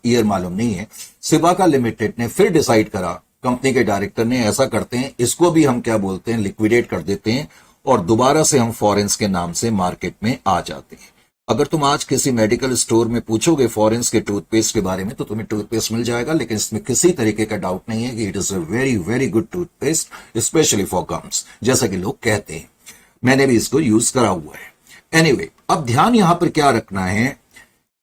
ईयर मालूम नहीं है, सिबाका लिमिटेड ने फिर डिसाइड करा, कंपनी के डायरेक्टर ने, ऐसा करते हैं इसको भी हम क्या बोलते हैं, लिक्विडेट कर देते हैं और दोबारा से हम फॉरेंस के नाम से मार्केट में आ जाते हैं। अगर तुम आज किसी मेडिकल स्टोर में पूछोगे फॉरेंस के टूथपेस्ट के बारे में तो तुम्हें टूथपेस्ट मिल जाएगा, लेकिन इसमें किसी तरीके का डाउट नहीं है कि it is a very very good toothpaste specially for gums, जैसा कि लोग कहते हैं। मैंने भी इसको यूज करा हुआ है। एनीवे, अब ध्यान यहां पर क्या रखना है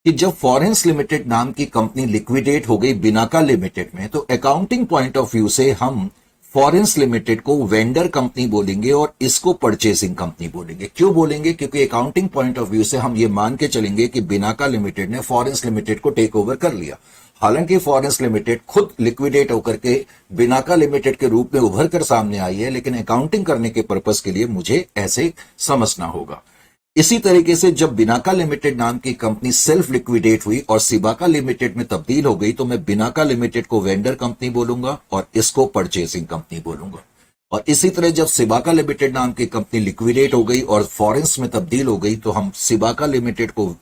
कि जब फॉरेंस लिमिटेड नाम की कंपनी लिक्विडेट हो गई बिनाका लिमिटेड में, तो अकाउंटिंग पॉइंट ऑफ व्यू से हम फॉरेंस लिमिटेड को वेंडर कंपनी बोलेंगे और इसको परचेसिंग कंपनी बोलेंगे। क्यों बोलेंगे? क्योंकि अकाउंटिंग पॉइंट ऑफ व्यू से हम ये मान के चलेंगे कि बिनाका लिमिटेड ने फॉरेंस लिमिटेड को टेक ओवर कर लिया। हालांकि फॉरेंस लिमिटेड खुद लिक्विडेट होकर के बिनाका लिमिटेड के रूप में उभर कर सामने आई है, लेकिन अकाउंटिंग करने के पर्पस के लिए मुझे ऐसे समझना होगा। इसी तरीके से जब बिनाका लिमिटेड नाम की कंपनी सेल्फ लिक्विडेट हुई और सिबाका लिमिटेड में तब्दील हो गई, तो मैं बिनाका लिमिटेड को वेंडर कंपनी बोलूंगा और इसको परचेसिंग कंपनी बोलूंगा। और इसी तरह जब सिबाका लिमिटेड नाम की कंपनी लिक्विडेट हो गई और फॉरेंस में तब्दील हो गई, तो हम सिबाका लिमिटेड को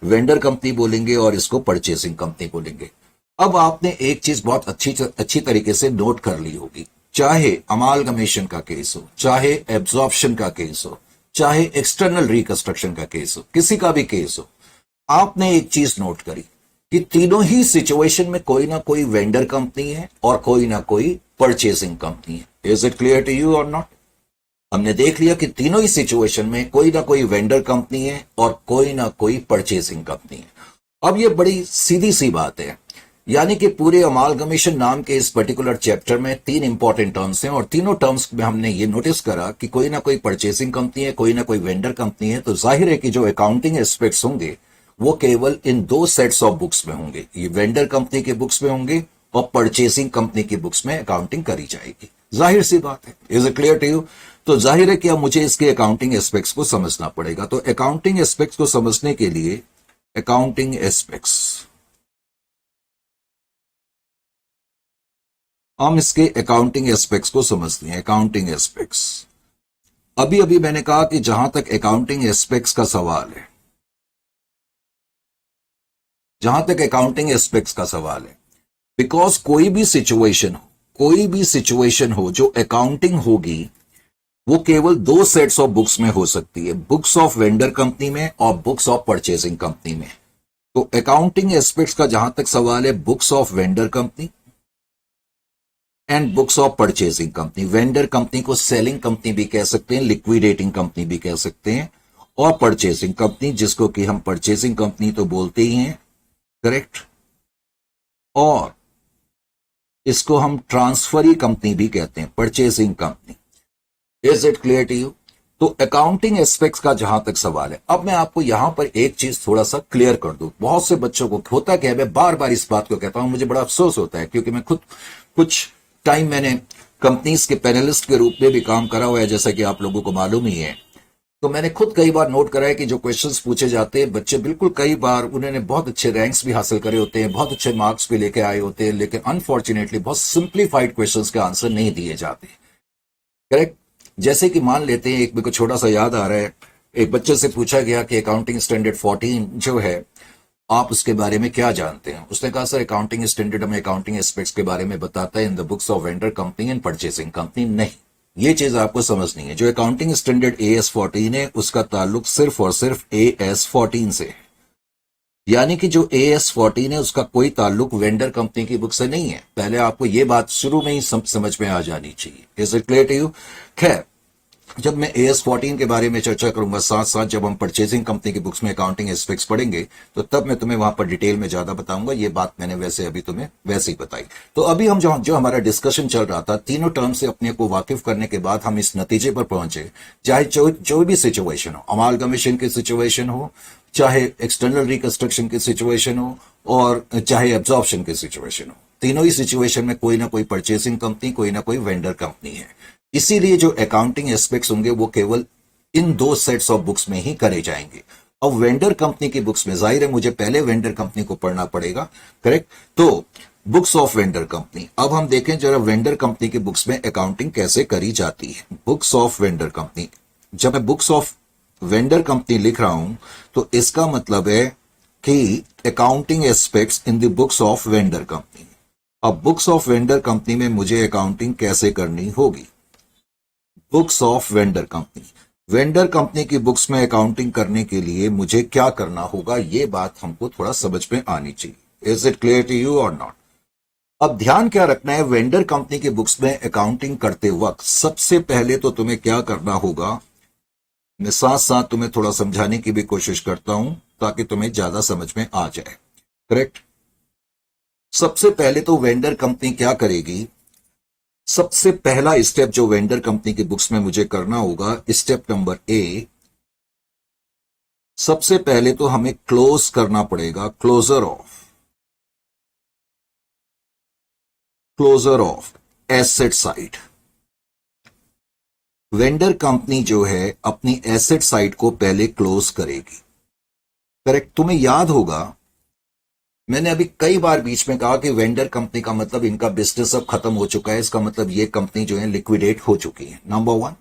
वेंडर कंपनी बोलेंगे और इसको परचेसिंग कंपनी बोलेंगे। अब आपने एक चीज बहुत अच्छी तरीके से नोट कर ली होगी, चाहे अमालगमेशन का केस हो, चाहे एब्जॉर्प्शन का केस हो, चाहे एक्सटर्नल रिकंस्ट्रक्शन का केस हो, किसी का भी केस हो, आपने एक चीज नोट करी कि तीनों ही सिचुएशन में कोई ना कोई वेंडर कंपनी है और कोई ना कोई परचेसिंग कंपनी है। Is it clear to you और नॉट? हमने देख लिया कि तीनों ही सिचुएशन में कोई ना कोई वेंडर कंपनी है और कोई ना कोई परचेसिंग कंपनी है। अब ये बड़ी सीधी सी बात है, यानी कि पूरे अमालगमेशन नाम के इस पर्टिकुलर चैप्टर में तीन इंपॉर्टेंट टर्म्स हैं और तीनों टर्म्स में हमने ये नोटिस करा कि कोई ना कोई परचेसिंग कंपनी है, कोई ना कोई वेंडर कंपनी है। तो जाहिर है कि जो अकाउंटिंग एस्पेक्ट्स होंगे वो केवल इन दो सेट्स ऑफ बुक्स में होंगे, ये वेंडर कंपनी के बुक्स में होंगे और परचेसिंग कंपनी की बुक्स में अकाउंटिंग करी जाएगी। जाहिर सी बात है। Is it clear to you? तो जाहिर है कि अब मुझे इसके अकाउंटिंग एस्पेक्ट्स को समझना पड़ेगा। तो अकाउंटिंग एस्पेक्ट्स को समझने के लिए अकाउंटिंग एस्पेक्ट्स, हम इसके अकाउंटिंग एस्पेक्ट्स को समझते हैं। अकाउंटिंग एस्पेक्ट्स, अभी अभी मैंने कहा कि जहां तक अकाउंटिंग एस्पेक्ट्स का सवाल है, जहां तक अकाउंटिंग एस्पेक्ट्स का सवाल है, बिकॉज कोई भी सिचुएशन हो जो अकाउंटिंग होगी वो केवल दो सेट्स ऑफ बुक्स में हो सकती है, बुक्स ऑफ वेंडर कंपनी में और बुक्स ऑफ परचेसिंग कंपनी में। तो अकाउंटिंग एस्पेक्ट्स का जहां तक सवाल है, books of vendor company and books of purchasing company. Vendor company को सेलिंग कंपनी भी कह सकते हैं, लिक्विडेटिंग कंपनी भी कह सकते हैं, और परचेसिंग कंपनी जिसको कि हम परचेसिंग कंपनी तो बोलते ही हैं, करेक्ट, और इसको हम ट्रांसफरी कंपनी भी कहते हैं, purchasing company. Is it clear to you? तो अकाउंटिंग एस्पेक्ट्स का जहां तक सवाल है, अब मैं आपको यहां पर एक चीज थोड़ा सा क्लियर कर दूं। बहुत से बच्चों को होता क्या है, मैं बार बार इस बात को कहता हूं, मुझे बड़ा अफसोस होता है क्योंकि मैं खुद कुछ टाइम मैंने कंपनीज के पैनलिस्ट के रूप में भी काम करा हुआ है, जैसा कि आप लोगों को मालूम ही है। तो मैंने खुद कई बार नोट करा है कि जो क्वेश्चंस पूछे जाते हैं, बच्चे बिल्कुल कई बार उन्होंने बहुत अच्छे रैंक्स भी हासिल करे होते हैं, बहुत अच्छे मार्क्स भी लेके आए होते हैं, लेकिन अनफॉर्चुनेटली बहुत सिंप्लीफाइड क्वेश्चंस के आंसर नहीं दिए जाते। करेक्ट? जैसे कि मान लेते हैं, एक मेरे को छोटा सा याद आ रहा है, एक बच्चे से पूछा गया कि अकाउंटिंग स्टैंडर्ड 14 जो है, आप उसके बारे में क्या जानते हैं? उसने कहा सर अकाउंटिंग स्टैंडर्ड हमें अकाउंटिंग एस्पेक्ट्स के बारे में बताता है in the books of vendor company and purchasing company. नहीं, ये चीज आपको समझनी है। जो अकाउंटिंग स्टैंडर्ड AS 14 है उसका ताल्लुक सिर्फ और सिर्फ AS 14 से है, यानी कि जो AS 14 है उसका कोई ताल्लुक वेंडर कंपनी की बुक से नहीं है। पहले आपको ये बात शुरू में ही समझ में आ जानी चाहिए। Is it clear to you? खैर, जब मैं AS 14 के बारे में चर्चा करूंगा, साथ साथ जब हम परचेसिंग कंपनी की बुक्स में अकाउंटिंग एस्पेक्ट्स पढ़ेंगे, तो तब मैं तुम्हें वहां पर डिटेल में ज्यादा बताऊंगा। ये बात मैंने वैसे अभी तुम्हें वैसे ही बताई। तो अभी हम जो हमारा डिस्कशन चल रहा था, तीनों टर्म से अपने को वाकिफ करने के बाद हम इस नतीजे पर पहुंचे, चाहे जो भी सिचुएशन हो, अमालगमेशन की सिचुएशन हो, चाहे एक्सटर्नल रिकंस्ट्रक्शन की सिचुएशन हो, और चाहे एब्जॉर्प्शन की सिचुएशन हो, तीनों ही सिचुएशन में कोई ना कोई परचेसिंग कंपनी, कोई ना कोई वेंडर कंपनी है। इसीलिए जो अकाउंटिंग एस्पेक्ट्स होंगे वो केवल इन दो सेट्स ऑफ बुक्स में ही करे जाएंगे। अब वेंडर कंपनी की बुक्स में जाहिर है मुझे पहले वेंडर कंपनी को पढ़ना पड़ेगा, करेक्ट। तो बुक्स ऑफ वेंडर कंपनी, अब हम देखें जरा वेंडर कंपनी की बुक्स में अकाउंटिंग कैसे करी जाती है। बुक्स ऑफ वेंडर कंपनी, जब मैं बुक्स ऑफ वेंडर कंपनी लिख रहा हूं तो इसका मतलब है कि accounting aspects in the books of vendor company. अब बुक्स ऑफ वेंडर कंपनी में मुझे अकाउंटिंग कैसे करनी होगी। Books of vendor company, vendor company की बुक्स में अकाउंटिंग करने के लिए मुझे क्या करना होगा, ये बात हमको थोड़ा समझ में आनी चाहिए। Is it clear to you और नॉट। अब ध्यान क्या रखना है, वेंडर कंपनी की बुक्स में अकाउंटिंग करते वक्त सबसे पहले तो तुम्हें क्या करना होगा, मैं साथ साथ तुम्हें थोड़ा समझाने की भी कोशिश करता हूं ताकि तुम्हें ज्यादा समझ में आ जाए, करेक्ट। सबसे पहले तो वेंडर कंपनी क्या करेगी, सबसे पहला स्टेप जो वेंडर कंपनी की बुक्स में मुझे करना होगा, स्टेप नंबर ए, सबसे पहले तो हमें क्लोज करना पड़ेगा, closure of asset side. Vendor company जो है अपनी एसेट साइड को पहले क्लोज करेगी, करेक्ट। तुम्हें याद होगा मैंने अभी कई बार बीच में कहा कि वेंडर कंपनी का मतलब इनका बिजनेस अब खत्म हो चुका है, इसका मतलब ये कंपनी जो है लिक्विडेट हो चुकी है, नंबर वन।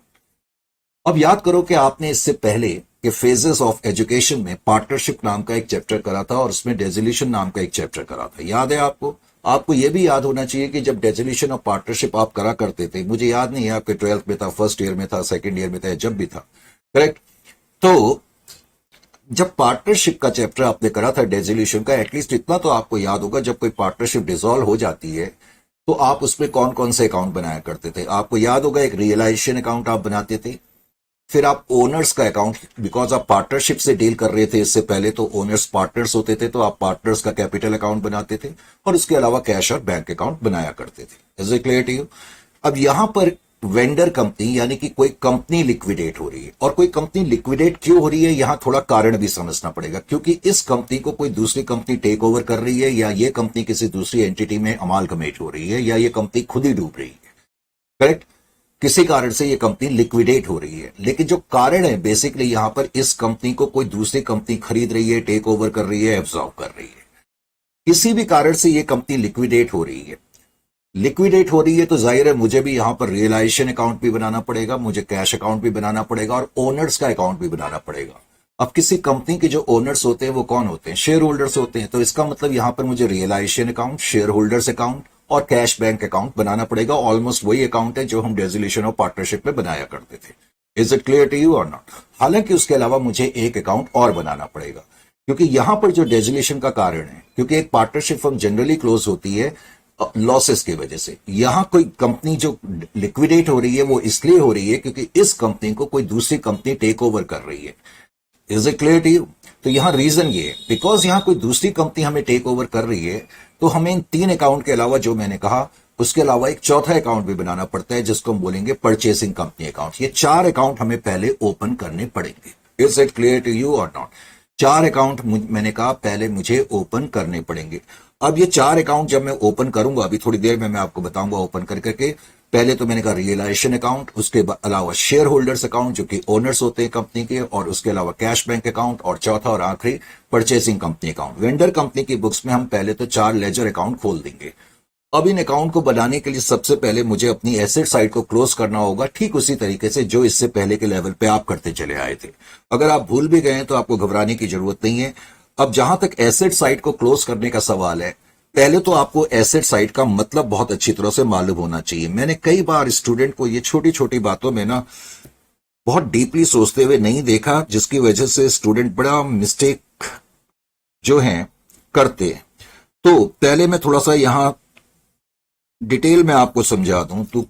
अब याद करो कि आपने इससे पहले के फेजेस ऑफ एजुकेशन में पार्टनरशिप नाम का एक चैप्टर करा था और उसमें डेजिल्यूशन नाम का एक चैप्टर करा था, याद है आपको। आपको यह भी याद होना चाहिए कि जब डेजिल्यूशन और पार्टनरशिप आप करा करते थे, मुझे याद नहीं है आपके 12th में था, फर्स्ट ईयर में था, सेकेंड ईयर में था, जब भी था, करेक्ट। तो जब पार्टनरशिप का चैप्टर आपने करा था डेजिल्यूशन का, एटलीस्ट इतना तो आपको याद होगा, जब कोई पार्टनरशिप डिसॉल्व हो जाती है तो आप उसमें कौन कौन से अकाउंट बनाया करते थे। आपको याद होगा एक रियलाइजेशन अकाउंट आप बनाते थे, फिर आप ओनर्स का अकाउंट, बिकॉज आप पार्टनरशिप से डील कर रहे थे इससे पहले तो ओनर्स पार्टनर्स होते थे, तो आप पार्टनर्स का कैपिटल अकाउंट बनाते थे और उसके अलावा कैश और बैंक अकाउंट बनाया करते थे। Is it clear to you. अब यहां पर वेंडर कंपनी यानी कि कोई कंपनी लिक्विडेट हो रही है, और कोई कंपनी लिक्विडेट क्यों हो रही है यहां थोड़ा कारण भी समझना पड़ेगा, क्योंकि इस कंपनी को कोई दूसरी कंपनी टेक ओवर कर रही है, या ये कंपनी किसी दूसरी एंटिटी में अमालगमेट हो रही है, या ये कंपनी खुद ही डूब रही है, करेक्ट। किसी कारण से ये कंपनी लिक्विडेट हो रही है, लेकिन जो कारण है बेसिकली यहां पर इस कंपनी को कोई दूसरी कंपनी खरीद रही है, टेक ओवर कर रही है, एब्जॉर्ब कर रही है। किसी भी कारण से ये कंपनी लिक्विडेट हो रही है, लिक्विडेट हो रही है तो जाहिर है मुझे भी यहां पर रियलाइजेशन अकाउंट भी बनाना पड़ेगा, मुझे कैश अकाउंट भी बनाना पड़ेगा और ओनर्स का अकाउंट भी बनाना पड़ेगा। अब किसी कंपनी के जो ओनर्स होते हैं वो कौन होते हैं, शेयर होल्डर्स होते हैं, तो इसका मतलब यहां पर मुझे realisation account, share holders account और कैश बैंक अकाउंट बनाना पड़ेगा। ऑलमोस्ट वही अकाउंट है जो हम डेजिल्यूशन और पार्टनरशिप में बनाया करते थे। Is it clear to you और नॉट। हालांकि उसके अलावा मुझे एक अकाउंट और बनाना पड़ेगा, क्योंकि यहां पर जो डेजिल्यूशन का कारण है, क्योंकि एक पार्टनरशिप फर्म जनरली क्लोज होती है लॉसेस की वजह से, यहां कोई कंपनी जो लिक्विडेट हो रही है वो इसलिए हो रही है क्योंकि इस कंपनी को कोई दूसरी कंपनी टेक ओवर कर रही है। Is it clear to you. तो यहां रीजन ये है, बिकॉज यहां कोई दूसरी कंपनी हमें टेक ओवर कर रही है, तो हमें इन 3 अकाउंट के अलावा जो मैंने कहा उसके अलावा एक चौथा अकाउंट भी बनाना पड़ता है जिसको हम बोलेंगे परचेसिंग कंपनी अकाउंट। ये 4 अकाउंट हमें पहले ओपन करने पड़ेंगे। Is it clear to you और नॉट। 4 अकाउंट मैंने कहा पहले मुझे ओपन करने पड़ेंगे। अब ये 4 अकाउंट जब मैं ओपन करूंगा, अभी थोड़ी देर में मैं आपको बताऊंगा ओपन कर करके, पहले तो मैंने कहा रियलाइजेशन अकाउंट, उसके अलावा शेयर होल्डर्स अकाउंट जो कि ओनर्स होते हैं कंपनी के, और उसके अलावा कैश बैंक अकाउंट, और चौथा और आखिरी purchasing company account. Vendor company की बुक्स में हम पहले तो 4 लेजर अकाउंट खोल देंगे। अब इन अकाउंट को बनाने के लिए सबसे पहले मुझे अपनी एसेट साइड को क्लोज करना होगा, ठीक उसी तरीके से जो इससे पहले के लेवल पे आप करते चले आए थे। अगर आप भूल भी गए तो आपको घबराने की जरूरत नहीं है। अब जहां तक एसेट साइड को क्लोज करने का सवाल है, पहले तो आपको एसेट साइड का मतलब बहुत अच्छी तरह से मालूम होना चाहिए। मैंने कई बार स्टूडेंट को ये छोटी छोटी बातों में ना बहुत डीपली सोचते हुए नहीं देखा, जिसकी वजह से स्टूडेंट बड़ा मिस्टेक जो है करते हैं। तो पहले मैं थोड़ा सा यहां डिटेल में आपको समझा दूं। तो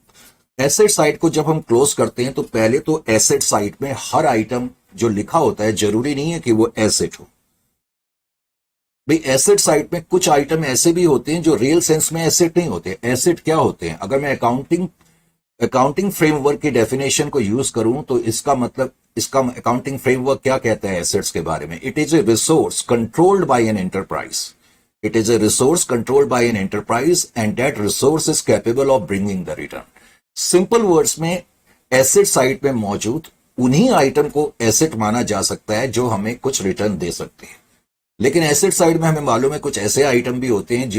एसेट साइड को जब हम क्लोज करते हैं तो पहले तो एसेट साइड में हर आइटम जो लिखा होता है जरूरी नहीं है कि वो एसेट हो। भाई एसेट साइड में कुछ आइटम ऐसे भी होते हैं जो रियल सेंस में एसेट नहीं होते। एसेट क्या होते हैं, अगर मैं अकाउंटिंग फ्रेमवर्क की डेफिनेशन को यूज करूं तो इसका मतलब, इसका अकाउंटिंग फ्रेमवर्क क्या कहता है एसेट्स के बारे में, it is a resource controlled by an enterprise. It is a resource controlled by an enterprise and that resource is capable of bringing the return. Simple words में एसेट साइड में मौजूद उन्हीं आइटम को asset माना जा सकता है जो हमें कुछ रिटर्न दे सकते हैं। लेकिन एसेट साइड में हमें मालूम है कुछ ऐसे आइटम भी होते हैं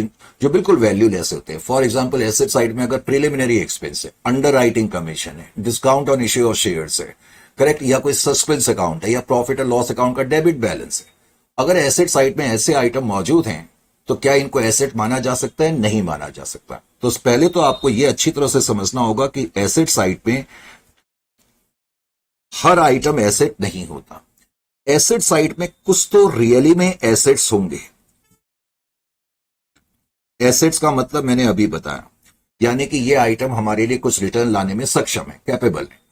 जो बिल्कुल वैल्यूलेस होते हैं। फॉर एग्जांपल एसेट साइड में अगर प्रिलिमिनरी एक्सपेंस है, अंडर राइटिंग कमीशन है, discount on issue of shares है, करेक्ट, या कोई सस्पेंस अकाउंट है, या प्रॉफिट और लॉस अकाउंट का डेबिट बैलेंस है, अगर एसेट साइड में ऐसे आइटम मौजूद हैं तो क्या इनको एसेट माना जा सकता है? नहीं माना जा सकता। तो पहले तो आपको यह अच्छी तरह से समझना होगा कि एसेट साइड में हर आइटम एसेट नहीं होता। एसेट साइड में कुछ तो रियली में एसेट्स होंगे। एसेट्स का मतलब मैंने अभी बताया, यानी कि ये आइटम हमारे लिए कुछ रिटर्न लाने में सक्षम है, कैपेबल है।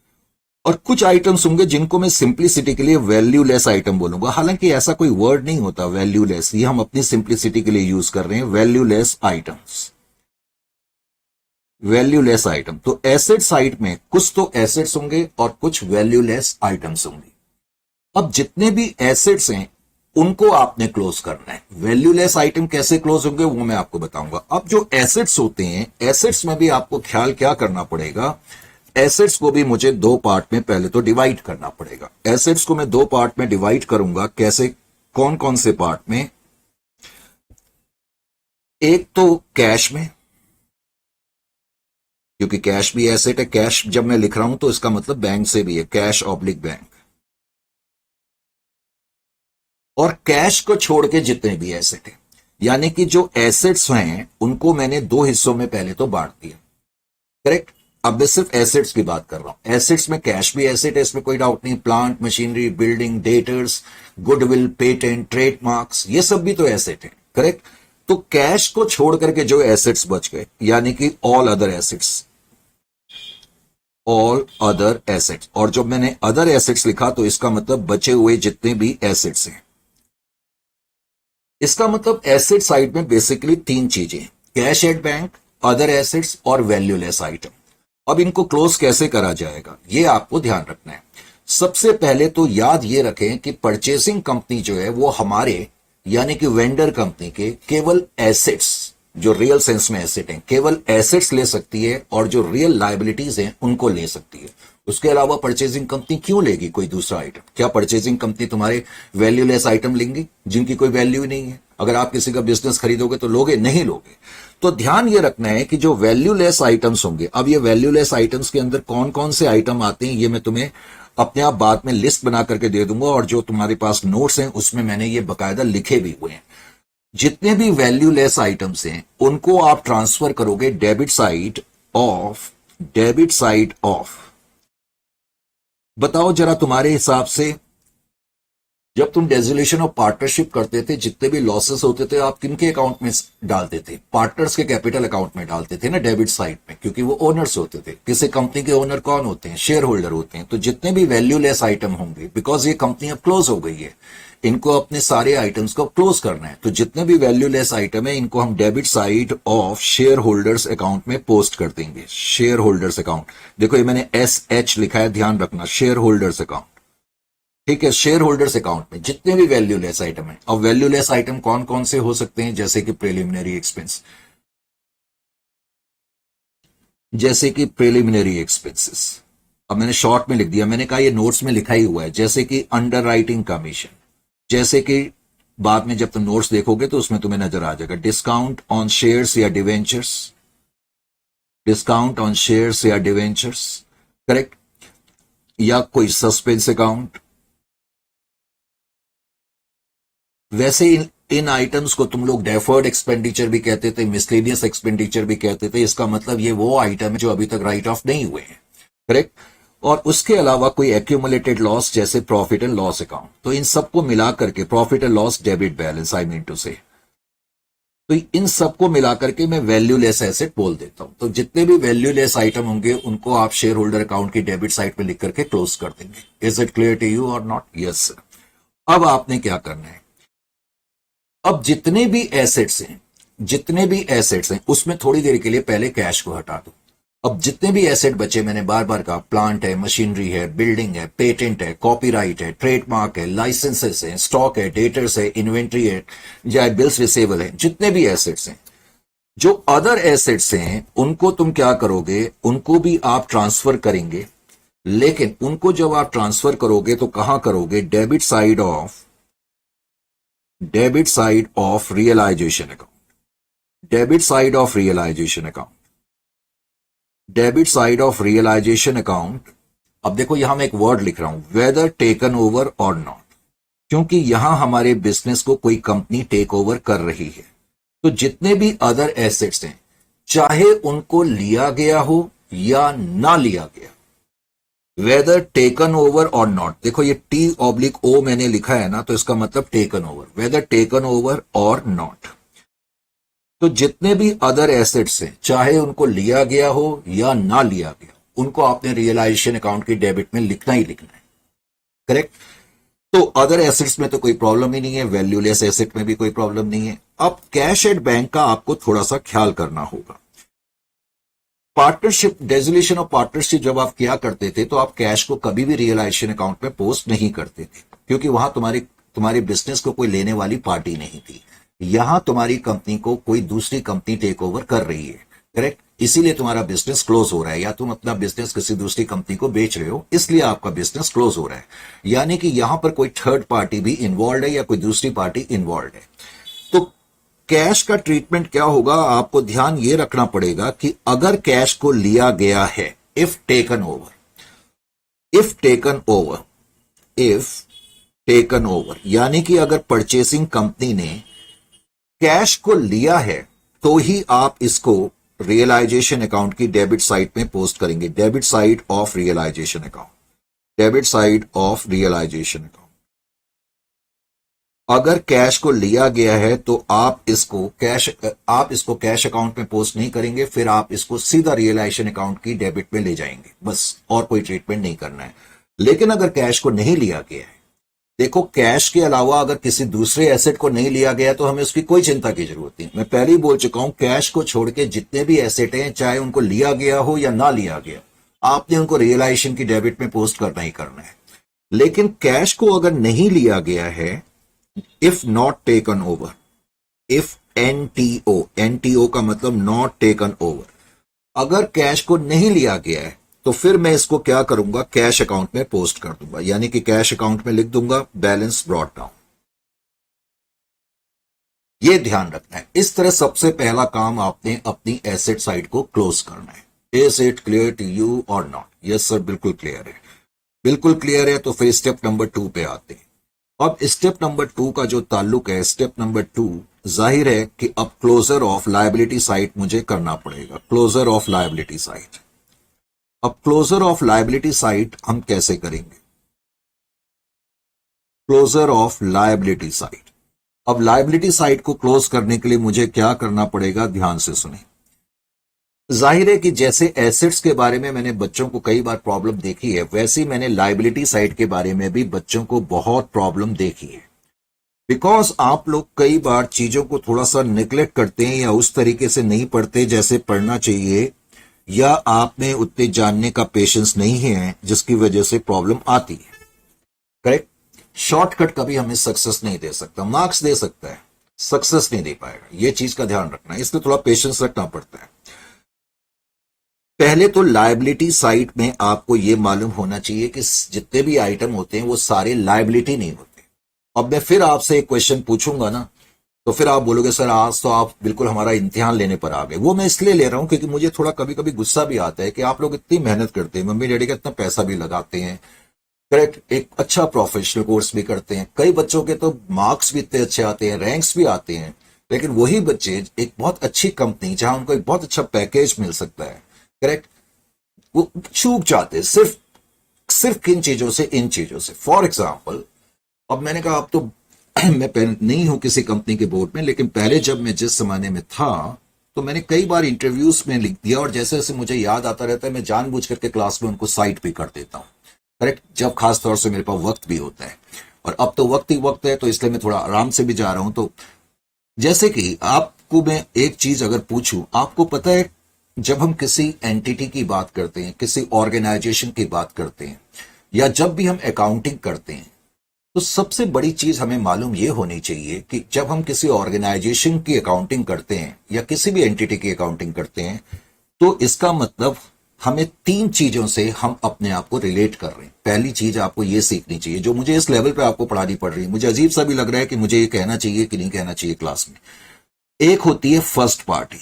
और कुछ आइटम्स होंगे जिनको मैं सिंप्लिसिटी के लिए वैल्यूलेस आइटम बोलूंगा। हालांकि ऐसा कोई वर्ड नहीं होता वैल्यूलेस, ये हम अपनी सिंप्लिसिटी के लिए यूज कर रहे हैं, वैल्यूलेस आइटम्स, वैल्यूलेस आइटम। तो एसेट साइड में कुछ तो एसेट्स होंगे और कुछ वैल्यूलेस आइटम्स होंगे। अब जितने भी एसेट्स हैं उनको आपने क्लोज करना है। वैल्यूलेस आइटम कैसे क्लोज होंगे वो मैं आपको बताऊंगा। अब जो एसेट्स होते हैं, एसेट्स में भी आपको ख्याल क्या करना पड़ेगा, एसेट्स को भी मुझे दो पार्ट में पहले तो डिवाइड करना पड़ेगा। एसेट्स को मैं दो पार्ट में डिवाइड करूंगा। कैसे? कौन कौन से पार्ट में? एक तो कैश में, क्योंकि कैश भी एसेट है। कैश जब मैं लिख रहा हूं तो इसका मतलब बैंक से भी है, कैश ऑब्लिक बैंक। और कैश को छोड़ के जितने भी एसेट है, यानी कि जो एसेट्स हैं उनको मैंने दो हिस्सों में पहले तो बांट दिया, करेक्ट। अब मैं सिर्फ एसेट्स की बात कर रहा हूं। एसेट्स में कैश भी एसेट है, इसमें कोई डाउट नहीं। Plant machinery, building, debtors, goodwill, patent, trademarks, ये सब भी तो एसेट है, करेक्ट। तो कैश को छोड़ करके जो एसेट्स बच गए, यानी कि all other assets, all other assets. और जब मैंने अदर एसेट्स लिखा तो इसका मतलब बचे हुए जितने भी एसेट्स हैं। इसका मतलब एसेट साइड में बेसिकली तीन चीजें, cash at bank, other assets और वैल्यूलेस आइटम। अब इनको क्लोज कैसे करा जाएगा ये आपको ध्यान रखना है। सबसे पहले तो याद ये रखें कि परचेसिंग कंपनी जो है वो हमारे यानी कि वेंडर कंपनी के केवल एसेट्स, जो रियल सेंस में एसेट हैं, केवल एसेट्स ले सकती है और जो रियल लायबिलिटीज हैं उनको ले सकती है। उसके अलावा परचेसिंग कंपनी क्यों लेगी कोई दूसरा आइटम? क्या परचेसिंग कंपनी तुम्हारे वैल्यूलेस आइटम लेंगी जिनकी कोई वैल्यू नहीं है? अगर आप किसी का बिजनेस खरीदोगे तो लोगे? नहीं लोगे। तो ध्यान ये रखना है कि जो वैल्यूलेस आइटम्स होंगे, अब ये वैल्यूलेस आइटम्स के अंदर कौन कौन से आइटम आते हैं ये मैं तुम्हें अपने आप बाद में लिस्ट बना करके दे दूंगा, और जो तुम्हारे पास नोट्स हैं उसमें मैंने ये बकायदा लिखे भी हुए हैं। जितने भी वैल्यूलेस आइटम्स हैं उनको आप ट्रांसफर करोगे debit side of, debit side of. बताओ जरा तुम्हारे हिसाब से, जब तुम डेजोल्यूशन ऑफ पार्टनरशिप करते थे, जितने भी लॉसेस होते थे आप किनके अकाउंट में डालते थे? पार्टनर्स के कैपिटल अकाउंट में डालते थे ना, डेबिट साइड में, क्योंकि वो ओनर्स होते थे। किसी कंपनी के ओनर कौन होते हैं? शेयर होल्डर होते हैं। तो जितने भी वैल्यूलेस आइटम होंगे, बिकॉज ये कंपनी अब क्लोज हो गई है, इनको अपने सारे आइटम्स को क्लोज करना है, तो जितने भी वैल्यूलेस आइटम है इनको हम debit side of share holders account में पोस्ट कर देंगे। शेयर होल्डर्स अकाउंट, देखो ये मैंने SH लिखा है, ध्यान रखना, शेयर होल्डर्स अकाउंट, ठीक है। शेयर होल्डर्स अकाउंट में जितने भी वैल्यूलेस आइटम है। अब वैल्यूलेस आइटम कौन कौन से हो सकते हैं? जैसे कि प्रिलिमिनरी एक्सपेंस, जैसे कि प्रिलिमिनरी एक्सपेंसेस। अब मैंने शॉर्ट में लिख दिया, मैंने कहा ये नोट्स में लिखा ही हुआ है। जैसे कि अंडर राइटिंग कमीशन, जैसे कि बाद में जब तुम नोट्स देखोगे तो उसमें तुम्हें नजर आ जाएगा। डिस्काउंट ऑन शेयर्स या डिवेंचर्स, डिस्काउंट ऑन शेयर्स या डिवेंचर्स, करेक्ट, या कोई सस्पेंस अकाउंट। वैसे इन आइटम्स को तुम लोग डेफर्ड एक्सपेंडिचर भी कहते थे, मिसलेनियस एक्सपेंडिचर भी कहते थे। इसका मतलब ये वो आइटम है जो अभी तक राइट ऑफ नहीं हुए हैं, करेक्ट। और उसके अलावा कोई एक्यूमुलेटेड लॉस जैसे प्रॉफिट एंड लॉस अकाउंट। तो इन सबको मिला करके profit and loss debit balance, I mean to say, तो इन सबको मिलाकर के मैं वैल्यूलेस एसेट बोल देता हूं। तो जितने भी वैल्यूलेस आइटम होंगे उनको आप शेयर होल्डर अकाउंट की डेबिट साइड पे लिख करके क्लोज कर देंगे। Is it clear to you और नॉट? Yes sir. अब आपने क्या करना है, अब जितने भी एसेट्स हैं, जितने भी एसेट्स हैं उसमें थोड़ी देर के लिए पहले कैश को हटा दो। अब जितने भी एसेट बचे, मैंने बार बार कहा, प्लांट है, मशीनरी है, बिल्डिंग है, पेटेंट है, कॉपीराइट है, ट्रेडमार्क है, लाइसेंसेस है, स्टॉक है, डेटर्स है, इन्वेंट्री है, या बिल्स रिसेबल है, जितने भी एसेट्स हैं, जो अदर एसेट्स हैं उनको तुम क्या करोगे, उनको भी आप ट्रांसफर करेंगे लेकिन उनको जब आप ट्रांसफर करोगे तो कहां करोगे? Debit side of realisation account. Debit side of realisation account. Debit side of realisation account. अब देखो यहां मैं एक वर्ड लिख रहा हूं, वेदर टेकन ओवर और नॉट, क्योंकि यहां हमारे बिजनेस को कोई कंपनी टेक ओवर कर रही है। तो जितने भी अदर एसेट्स हैं, चाहे उनको लिया गया हो या ना लिया गया, वेदर टेकन ओवर और नॉट, देखो ये T/O मैंने लिखा है ना, तो इसका मतलब taken over, whether taken over और नॉट। तो जितने भी अदर एसेट्स हैं, चाहे उनको लिया गया हो या ना लिया गया, उनको आपने रियलाइजेशन अकाउंट की डेबिट में लिखना ही लिखना है। करेक्ट? तो अदर एसेट्स में तो कोई प्रॉब्लम ही नहीं है, वैल्यूलेस एसेट में भी कोई प्रॉब्लम नहीं है। अब कैश एट बैंक का आपको थोड़ा सा ख्याल करना होगा। पार्टनरशिप, डेजोल्यूशन ऑफ पार्टनरशिप जब आप किया करते थे तो आप कैश को कभी भी रियलाइजेशन अकाउंट में पोस्ट नहीं करते थे, क्योंकि वहां तुम्हारे बिजनेस को कोई लेने वाली पार्टी नहीं थी। यहां तुम्हारी कंपनी को कोई दूसरी कंपनी टेक ओवर कर रही है। करेक्ट? इसीलिए तुम्हारा बिजनेस क्लोज हो रहा है, या तुम अपना बिजनेस किसी दूसरी कंपनी को बेच रहे हो, इसलिए आपका बिजनेस क्लोज हो रहा है। यानी कि यहां पर कोई थर्ड पार्टी भी इन्वॉल्व है या कोई दूसरी पार्टी इन्वॉल्व है। तो कैश का ट्रीटमेंट क्या होगा, आपको ध्यान ये रखना पड़ेगा कि अगर कैश को लिया गया है, इफ टेकन ओवर, यानी कि अगर परचेसिंग कंपनी ने कैश को लिया है, तो ही आप इसको रियलाइजेशन अकाउंट की डेबिट साइड में पोस्ट करेंगे। Debit side of realisation account. Debit side of realisation account. अगर कैश को लिया गया है तो आप इसको कैश अकाउंट में पोस्ट नहीं करेंगे, फिर आप इसको सीधा रियलाइजेशन अकाउंट की डेबिट में ले जाएंगे, बस, और कोई ट्रीटमेंट नहीं करना है। लेकिन अगर कैश को नहीं लिया गया है, देखो कैश के अलावा अगर किसी दूसरे एसेट को नहीं लिया गया तो हमें उसकी कोई चिंता की जरूरत नहीं। मैं पहले ही बोल चुका हूं, कैश को छोड़ के जितने भी एसेट हैं, चाहे उनको लिया गया हो या ना लिया गया, आपने उनको रियलाइजेशन की डेबिट में पोस्ट करना ही करना है। लेकिन कैश को अगर नहीं लिया गया है, if not taken over, if NTO का मतलब नॉट टेकन ओवर, अगर कैश को नहीं लिया गया है तो फिर मैं इसको क्या करूंगा, कैश अकाउंट में पोस्ट कर दूंगा, यानी कि कैश अकाउंट में लिख दूंगा बैलेंस ब्रॉट डाउन। ये ध्यान रखना है। इस तरह सबसे पहला काम आपने अपनी एसेट साइड को क्लोज करना है। Is it clear to you और नॉट? यस सर, बिल्कुल क्लियर है। बिल्कुल क्लियर है, तो फिर स्टेप नंबर 2 पे आते हैं। अब स्टेप नंबर 2 का जो ताल्लुक है, स्टेप नंबर 2, जाहिर है कि अब क्लोजर ऑफ लायबिलिटी साइड मुझे करना पड़ेगा। Closure of liability side. अब क्लोजर ऑफ लायबिलिटी साइड हम कैसे करेंगे? Closure of liability side. अब लायबिलिटी साइड को क्लोज करने के लिए मुझे क्या करना पड़ेगा, ध्यान से सुने। जाहिर है कि जैसे एसेट्स के बारे में मैंने बच्चों को कई बार प्रॉब्लम देखी है, वैसे ही मैंने लायबिलिटी साइड के बारे में भी बच्चों को बहुत प्रॉब्लम देखी है। बिकॉज आप लोग कई बार चीजों को थोड़ा सा निग्लेक्ट करते हैं या उस तरीके से नहीं पढ़ते जैसे पढ़ना चाहिए, या आप में उतने जानने का पेशेंस नहीं है, जिसकी वजह से प्रॉब्लम आती है। करेक्ट? शॉर्टकट कभी हमें सक्सेस नहीं दे सकता, मार्क्स दे सकता है, सक्सेस नहीं दे पाएगा। यह चीज का ध्यान रखना है, इसलिए थोड़ा पेशेंस रखना पड़ता है। पहले तो लायबिलिटी साइड में आपको यह मालूम होना चाहिए कि जितने भी आइटम होते हैं वो सारे लायबिलिटी नहीं होते। अब मैं फिर आपसे एक क्वेश्चन पूछूंगा ना, तो फिर आप बोलोगे सर आज तो आप बिल्कुल हमारा इम्तिहान लेने पर आ गए। वो मैं इसलिए ले रहा हूं क्योंकि मुझे थोड़ा कभी कभी गुस्सा भी आता है कि आप लोग इतनी मेहनत करते हैं, मम्मी डैडी का इतना पैसा भी लगाते हैं, करेक्ट, एक अच्छा प्रोफेशनल कोर्स भी करते हैं, कई बच्चों के तो मार्क्स भी इतने अच्छे आते हैं, रैंक्स भी आते हैं, लेकिन वही बच्चे एक बहुत अच्छी कंपनी जहां उनको एक बहुत अच्छा पैकेज मिल सकता है, करेक्ट, वो चूक जाते हैं सिर्फ किन चीजों से, इन चीजों से। फॉर एग्जाम्पल, अब मैंने कहा अब तो मैं नहीं हूं किसी कंपनी के बोर्ड में, लेकिन पहले जब मैं जिस जमाने में था तो मैंने कई बार इंटरव्यूज में लिख दिया, और जैसे जैसे मुझे याद आता रहता है मैं जानबूझ करके क्लास में उनको साइट भी कर देता हूं, करेक्ट, जब खास तौर से मेरे पास वक्त भी होता है। और अब तो वक्त ही वक्त है, तो इसलिए मैं थोड़ा आराम से भी जा रहा हूं। तो जैसे कि आपको मैं एक चीज अगर पूछूं, आपको पता है जब हम किसी एंटिटी की बात करते हैं, किसी ऑर्गेनाइजेशन की बात करते हैं, या जब भी हम अकाउंटिंग करते हैं, तो सबसे बड़ी चीज हमें मालूम यह होनी चाहिए कि जब हम किसी ऑर्गेनाइजेशन की अकाउंटिंग करते हैं या किसी भी एंटिटी की अकाउंटिंग करते हैं, तो इसका मतलब हमें तीन चीजों से हम अपने आप को रिलेट कर रहे हैं। पहली चीज आपको ये सीखनी चाहिए, जो मुझे इस लेवल पे आपको पढ़ानी पड़ रही है, मुझे अजीब सा भी लग रहा है कि मुझे ये कहना चाहिए कि नहीं कहना चाहिए क्लास में। एक होती है फर्स्ट पार्टी,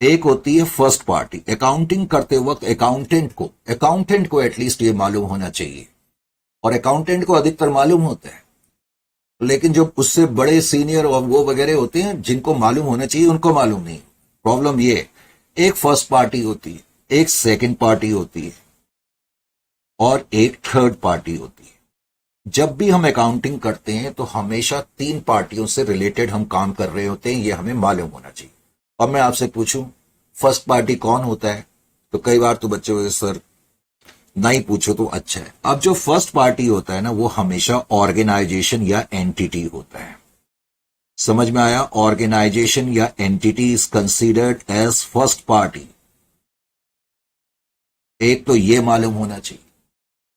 एक होती है फर्स्ट पार्टी। अकाउंटिंग करते वक्त अकाउंटेंट को एटलीस्ट ये मालूम होना चाहिए, और अकाउंटेंट को अधिकतर मालूम होता है, लेकिन जो उससे बड़े सीनियर और वो वगैरह होते हैं जिनको मालूम होना चाहिए उनको मालूम नहीं। प्रॉब्लम ये, एक फर्स्ट पार्टी होती है, एक सेकंड पार्टी होती है, और एक थर्ड पार्टी होती है। जब भी हम अकाउंटिंग करते हैं तो हमेशा तीन पार्टियों से रिलेटेड हम काम कर रहे होते हैं, ये हमें मालूम होना चाहिए। अब मैं आपसे पूछूं फर्स्ट पार्टी कौन होता है, तो कई बार तो बच्चे बोले सर नहीं पूछो तो अच्छा है। अब जो फर्स्ट पार्टी होता है ना, वो हमेशा ऑर्गेनाइजेशन या एंटिटी होता है। समझ में आया? ऑर्गेनाइजेशन या entity is considered as first party. एक तो ये मालूम होना चाहिए।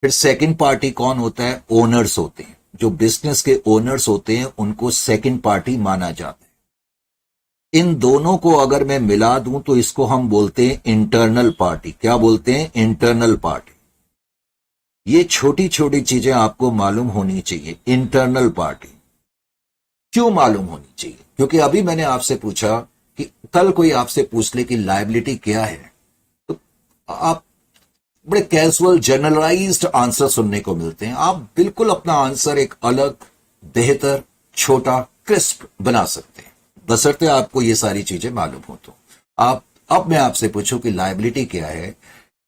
फिर सेकंड पार्टी कौन होता है? ओनर्स होते हैं। जो बिजनेस के ओनर्स होते हैं उनको सेकंड पार्टी माना जाता है। इन दोनों को अगर मैं मिला दूं तो इसको हम बोलते हैं इंटरनल पार्टी। क्या बोलते हैं? Internal party. ये छोटी छोटी चीजें आपको मालूम होनी चाहिए। इंटरनल पार्टी क्यों मालूम होनी चाहिए? क्योंकि अभी मैंने आपसे पूछा कि कल कोई आपसे पूछ ले कि लायबिलिटी क्या है, तो आप बड़े कैजुअल जनरलाइज्ड आंसर सुनने को मिलते हैं। आप बिल्कुल अपना आंसर एक अलग, बेहतर, छोटा, क्रिस्प बना सकते हैं, बशर्ते आपको ये सारी चीजें मालूम हो तो। आप अब मैं आपसे पूछूं कि लायबिलिटी क्या है।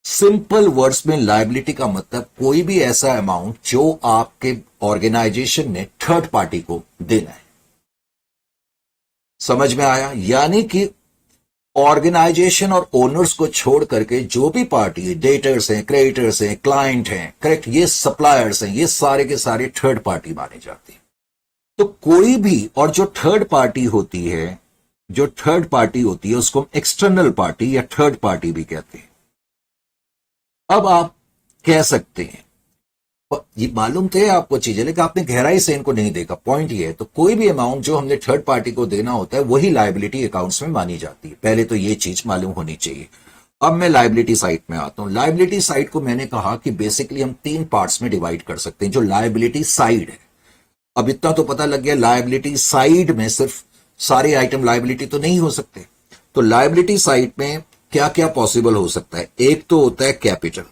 सिंपल वर्ड्स में लायबिलिटी का मतलब कोई भी ऐसा अमाउंट जो आपके ऑर्गेनाइजेशन ने थर्ड पार्टी को देना है। समझ में आया? यानी कि ऑर्गेनाइजेशन और ओनर्स को छोड़ करके जो भी पार्टी, डेटर्स हैं, क्रेडिटर्स हैं, क्लाइंट हैं, करेक्ट, ये सप्लायर्स हैं, ये सारे के सारे थर्ड पार्टी माने जाते हैं। तो कोई भी, और जो थर्ड पार्टी होती है, उसको हम एक्सटर्नल पार्टी या थर्ड पार्टी भी कहते हैं। अब आप कह सकते हैं, ये मालूम थे आपको चीजें, लेकिन आपने गहराई से इनको नहीं देखा। पॉइंट ये है, तो कोई भी अमाउंट जो हमने थर्ड पार्टी को देना होता है वही लायबिलिटी अकाउंट्स में मानी जाती है। पहले तो ये चीज मालूम होनी चाहिए। अब मैं लायबिलिटी साइड में आता हूं। लायबिलिटी साइड को मैंने कहा कि बेसिकली हम तीन पार्ट्स में डिवाइड कर सकते हैं। जो लायबिलिटी साइड है, अब इतना तो पता लग गया, लायबिलिटी साइड में सिर्फ सारे आइटम लायबिलिटी तो नहीं हो सकते। तो लायबिलिटी साइड में क्या क्या पॉसिबल हो सकता है? एक तो होता है कैपिटल।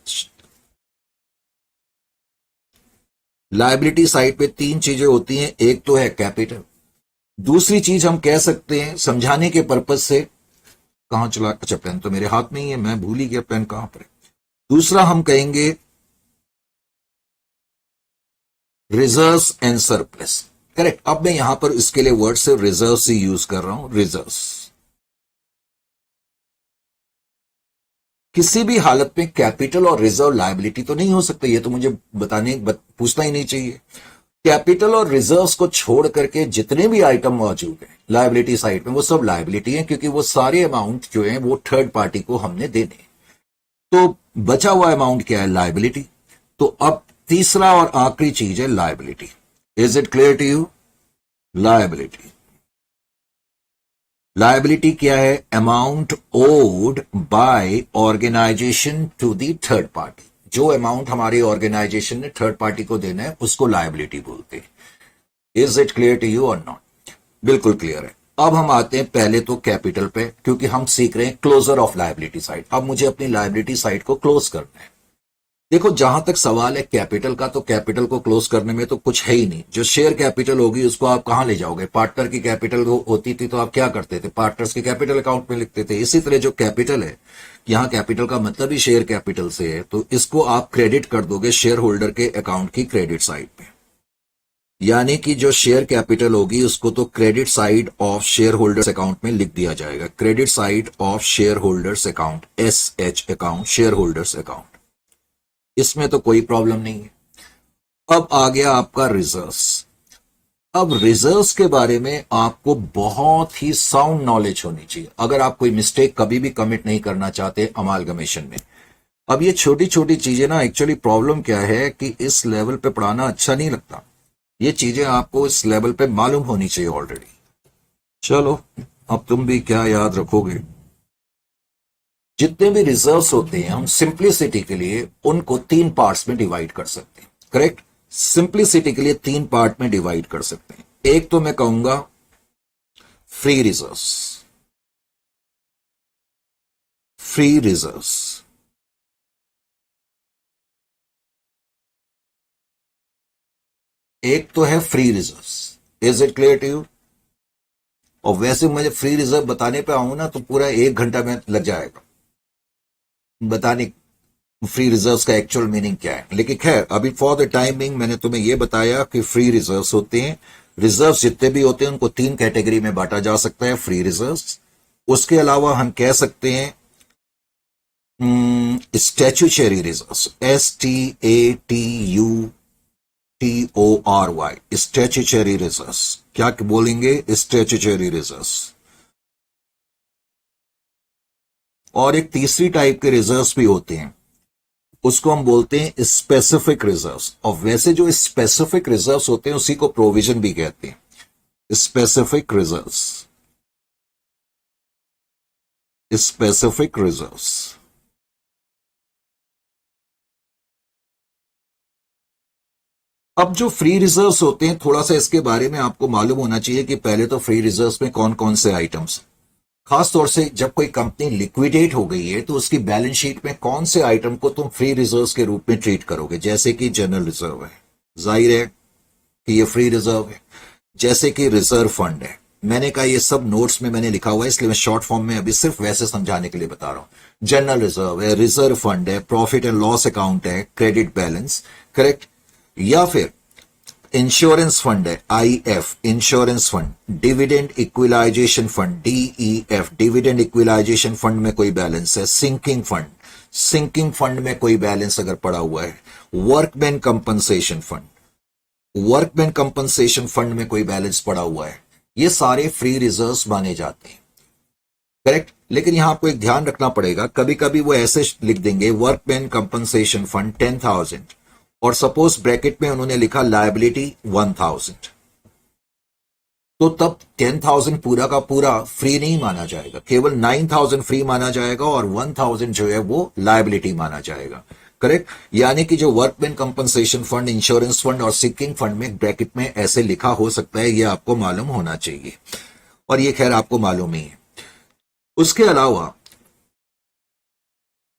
लायबिलिटी साइड पे तीन चीजें होती हैं। एक तो है कैपिटल, दूसरी चीज हम कह सकते हैं समझाने के पर्पज से, कहां चला, अच्छा पेन तो मेरे हाथ में ही है, मैं भूल ही गया पेन कहां पर है। दूसरा हम कहेंगे रिजर्व्स एंड सरप्लस। करेक्ट। अब मैं यहां पर इसके लिए वर्ड से रिजर्व्स ही यूज कर रहा हूं। रिजर्व्स किसी भी हालत में कैपिटल और रिजर्व लायबिलिटी तो नहीं हो सकते। ये तो मुझे पूछना ही नहीं चाहिए। कैपिटल और रिजर्व्स को छोड़ करके जितने भी आइटम मौजूद हैं लायबिलिटी साइड में, वो सब लायबिलिटी हैं, क्योंकि वो सारे अमाउंट जो हैं वो थर्ड पार्टी को हमने देने। तो बचा हुआ अमाउंट क्या है? लायबिलिटी। तो अब तीसरा और आखिरी चीज है liability. Is it clear to you? Liability, liability क्या है? Amount owed by organisation to the third party. जो अमाउंट हमारे ऑर्गेनाइजेशन ने थर्ड पार्टी को देना है उसको लायबिलिटी बोलते हैं। Is it clear to you और नॉट? बिल्कुल क्लियर है। अब हम आते हैं पहले तो कैपिटल पे, क्योंकि हम सीख रहे हैं क्लोजर ऑफ लायबिलिटी साइड। अब मुझे अपनी लायबिलिटी साइड को क्लोज करना है। देखो, जहां तक सवाल है कैपिटल का, तो कैपिटल को क्लोज करने में तो कुछ है ही नहीं। जो शेयर कैपिटल होगी उसको आप कहां ले जाओगे? पार्टनर की कैपिटल होती थी तो आप क्या करते थे? पार्टनर्स के कैपिटल अकाउंट में लिखते थे। इसी तरह जो कैपिटल है, यहां कैपिटल का मतलब ही शेयर कैपिटल से है, तो इसको आप क्रेडिट कर दोगे शेयर होल्डर के अकाउंट की क्रेडिट साइड पे। यानी कि जो शेयर कैपिटल होगी उसको तो credit side of share holders account में लिख दिया जाएगा। Credit side of share holders account, SH account, share holders account. इसमें तो कोई प्रॉब्लम नहीं है। अब आ गया आपका रिजर्व्स। अब रिजर्व्स के बारे में आपको बहुत ही साउंड नॉलेज होनी चाहिए, अगर आप कोई मिस्टेक कभी भी कमिट नहीं करना चाहते अमालगमेशन में। अब ये छोटी छोटी चीजें ना, एक्चुअली प्रॉब्लम क्या है कि इस लेवल पे पढ़ाना अच्छा नहीं लगता। ये चीजें आपको इस लेवल पे मालूम होनी चाहिए ऑलरेडी। चलो, अब तुम भी क्या याद रखोगे। जितने भी रिजर्व्स होते हैं हम सिंप्लिसिटी के लिए उनको 3 पार्ट्स में डिवाइड कर सकते हैं। करेक्ट, सिंप्लिसिटी के लिए 3 पार्ट में डिवाइड कर सकते हैं। एक तो मैं कहूंगा फ्री रिजर्व्स, फ्री रिजर्व्स। एक तो है free reserves. Is it clear to you? और वैसे मुझे फ्री रिजर्व बताने पे आऊं ना तो पूरा 1 घंटा में लग जाएगा बताने फ्री रिजर्व्स का एक्चुअल मीनिंग क्या है। लेकिन खैर अभी फॉर द टाइमिंग मैंने तुम्हें यह बताया कि फ्री रिजर्व्स होते हैं, रिजर्व्स जितने भी होते हैं उनको 3 कैटेगरी में बांटा जा सकता है, फ्री रिजर्व्स। उसके अलावा हम कह सकते हैं statutory reserves, STATUTORY, statutory reserves. क्या बोलेंगे? Statutory reserves. और एक तीसरी टाइप के रिजर्व्स भी होते हैं, उसको हम बोलते हैं स्पेसिफिक रिजर्व्स। और वैसे जो स्पेसिफिक रिजर्व्स होते हैं उसी को प्रोविजन भी कहते हैं, स्पेसिफिक रिजर्व्स, स्पेसिफिक रिजर्व्स। अब जो फ्री रिजर्व्स होते हैं, थोड़ा सा इसके बारे में आपको मालूम होना चाहिए कि पहले तो फ्री रिजर्व्स में कौन कौन से आइटम्स, खास तौर से जब कोई कंपनी लिक्विडेट हो गई है तो उसकी बैलेंस शीट में कौन से आइटम को तुम फ्री रिजर्व्स के रूप में ट्रीट करोगे। जैसे कि जनरल रिजर्व है, जाहिर है कि ये फ्री रिजर्व है। जैसे कि रिजर्व फंड है, मैंने कहा ये सब नोट्स में मैंने लिखा हुआ है इसलिए मैं शॉर्ट फॉर्म में अभी सिर्फ वैसे समझाने के लिए बता रहा हूं। जनरल रिजर्व है, रिजर्व फंड है, प्रॉफिट एंड लॉस अकाउंट है, क्रेडिट बैलेंस, करेक्ट। या फिर इंश्योरेंस फंड है, IF, insurance fund, dividend equalisation fund, DEF, dividend equalisation fund में कोई बैलेंस है, सिंकिंग फंड, सिंकिंग फंड में कोई बैलेंस अगर पड़ा हुआ है, workman compensation fund, workman compensation fund में कोई बैलेंस पड़ा हुआ है, ये सारे फ्री रिजर्व्स माने जाते हैं। करेक्ट। लेकिन यहां आपको एक ध्यान रखना पड़ेगा, कभी कभी वो ऐसे लिख देंगे वर्कमैन कंपनसेशन फंड 10,000 और सपोज ब्रैकेट में उन्होंने लिखा लायबिलिटी 1,000, तो तब 10,000 पूरा का पूरा फ्री नहीं माना जाएगा, केवल 9,000 फ्री माना जाएगा और 1,000 जो है वो लायबिलिटी माना जाएगा। करेक्ट। यानी कि जो workman compensation fund, insurance fund और सिंकिंग फंड में ब्रैकेट में ऐसे लिखा हो सकता है, ये आपको मालूम होना चाहिए और ये खैर आपको मालूम ही है।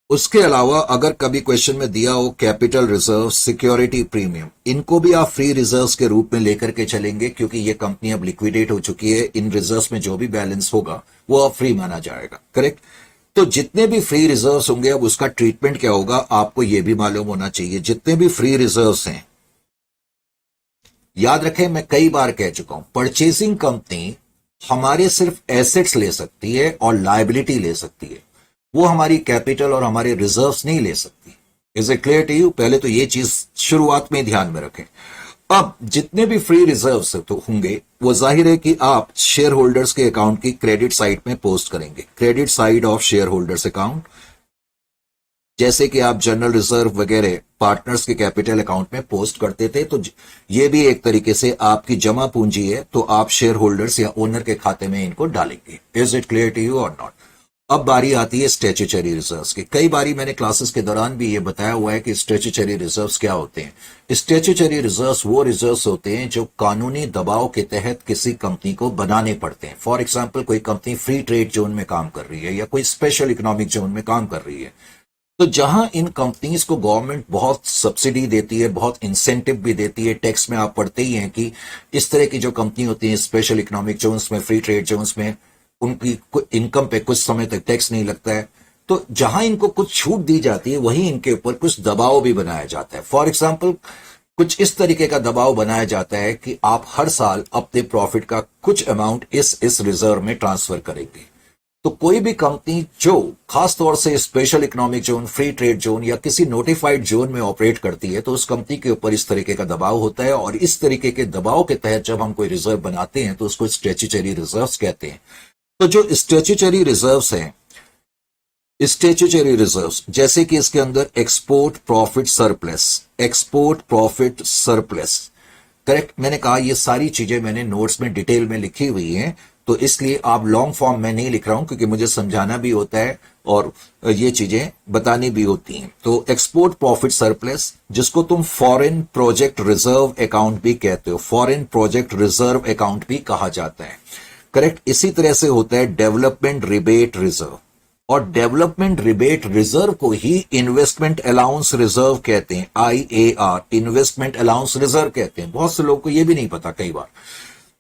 उसके अलावा अगर कभी क्वेश्चन में दिया हो कैपिटल रिजर्व, सिक्योरिटी प्रीमियम, इनको भी आप फ्री रिजर्व्स के रूप में लेकर के चलेंगे क्योंकि ये कंपनी अब लिक्विडेट हो चुकी है। इन रिजर्व्स में जो भी बैलेंस होगा वो अब फ्री माना जाएगा। करेक्ट। तो जितने भी फ्री रिजर्व्स होंगे अब उसका ट्रीटमेंट क्या होगा आपको यह भी मालूम होना चाहिए। जितने भी फ्री रिजर्व्स हैं, याद रखें मैं कई बार कह चुका हूं, परचेसिंग कंपनी हमारे सिर्फ एसेट्स ले सकती है और लायबिलिटी ले सकती है, वो हमारी कैपिटल और हमारे रिजर्व्स नहीं ले सकती। Is it clear to you? पहले तो ये चीज शुरुआत में ध्यान में रखें। अब जितने भी फ्री रिजर्व्स तो होंगे वो जाहिर है कि आप शेयर होल्डर्स के अकाउंट की क्रेडिट साइड में पोस्ट करेंगे, credit side of share holders account. जैसे कि आप जनरल रिजर्व वगैरह पार्टनर्स के कैपिटल अकाउंट में पोस्ट करते थे, तो ये भी एक तरीके से आपकी जमा पूंजी है, तो आप शेयर होल्डर्स या ओनर के खाते में इनको डालेंगे। Is it clear to you और नॉट? अब बारी आती है स्टैट्यूटरी रिजर्व्स की। कई बारी मैंने क्लासेस के दौरान भी ये बताया हुआ है कि स्टैट्यूटरी रिजर्व्स क्या होते हैं। स्टैट्यूटरी रिजर्व्स वो रिजर्व्स होते हैं जो कानूनी दबाव के तहत किसी कंपनी को बनाने पड़ते हैं। फॉर एग्जांपल कोई कंपनी फ्री ट्रेड जोन में काम कर रही है या कोई स्पेशल इकोनॉमिक जोन में काम कर रही है, तो जहां इन कंपनीज को गवर्नमेंट बहुत सब्सिडी देती है, बहुत इंसेंटिव भी देती है। टैक्स में आप पढ़ते ही हैं कि इस तरह की जो कंपनी होती है स्पेशल इकोनॉमिक जोन्स में, फ्री ट्रेड जोन्स में, उनकी इनकम पे कुछ समय तक टैक्स नहीं लगता है। तो जहां इनको कुछ छूट दी जाती है वहीं इनके ऊपर कुछ दबाव भी बनाया जाता है। फॉर एग्जाम्पल कुछ इस तरीके का दबाव बनाया जाता है कि आप हर साल अपने प्रॉफिट का कुछ अमाउंट इस रिजर्व में ट्रांसफर करेंगे। तो कोई भी कंपनी जो खास तौर से special economic zone, free trade zone या किसी नोटिफाइड जोन में ऑपरेट करती है, तो उस कंपनी के ऊपर इस तरीके का दबाव होता है और इस तरीके के दबाव के तहत जब हम कोई रिजर्व बनाते हैं तो उसको स्टैट्यूटरी रिजर्व्स कहते हैं। तो जो स्टैट्यूटरी रिजर्व्स हैं, स्टैट्यूटरी रिजर्व्स जैसे कि इसके अंदर export profit surplus, export profit surplus, correct. मैंने कहा ये सारी चीजें मैंने नोट्स में डिटेल में लिखी हुई हैं, तो इसलिए आप लॉन्ग फॉर्म में नहीं लिख रहा हूं, क्योंकि मुझे समझाना भी होता है और ये चीजें बतानी भी होती हैं। तो एक्सपोर्ट प्रॉफिट सरप्लस, जिसको तुम फॉरेन प्रोजेक्ट रिजर्व अकाउंट भी कहते हो, फॉरेन प्रोजेक्ट रिजर्व अकाउंट भी कहा जाता है, करेक्ट। इसी तरह से होता है डेवलपमेंट रिबेट रिजर्व, और डेवलपमेंट रिबेट रिजर्व को ही इन्वेस्टमेंट अलाउंस रिजर्व कहते हैं, IAR, इन्वेस्टमेंट अलाउंस रिजर्व कहते हैं। बहुत से लोगों को यह भी नहीं पता कई बार।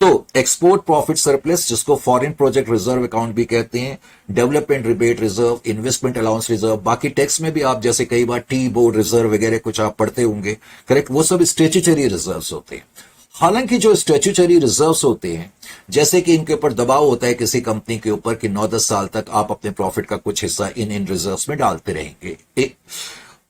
तो एक्सपोर्ट प्रॉफिट सरप्लस, जिसको फॉरेन प्रोजेक्ट रिजर्व अकाउंट भी कहते हैं, development rebate reserve, investment allowance reserve, बाकी टैक्स में भी आप जैसे कई बार टी बोर्ड रिजर्व वगैरह कुछ आप पढ़ते होंगे, करेक्ट, वो सब स्टैट्यूटरी रिजर्व्स होते हैं। हालांकि जो स्टैट्यूटरी रिजर्व्स होते हैं, जैसे कि इनके ऊपर दबाव होता है किसी कंपनी के ऊपर कि 9-10 साल तक आप अपने प्रॉफिट का कुछ हिस्सा इन रिजर्व्स में डालते रहेंगे।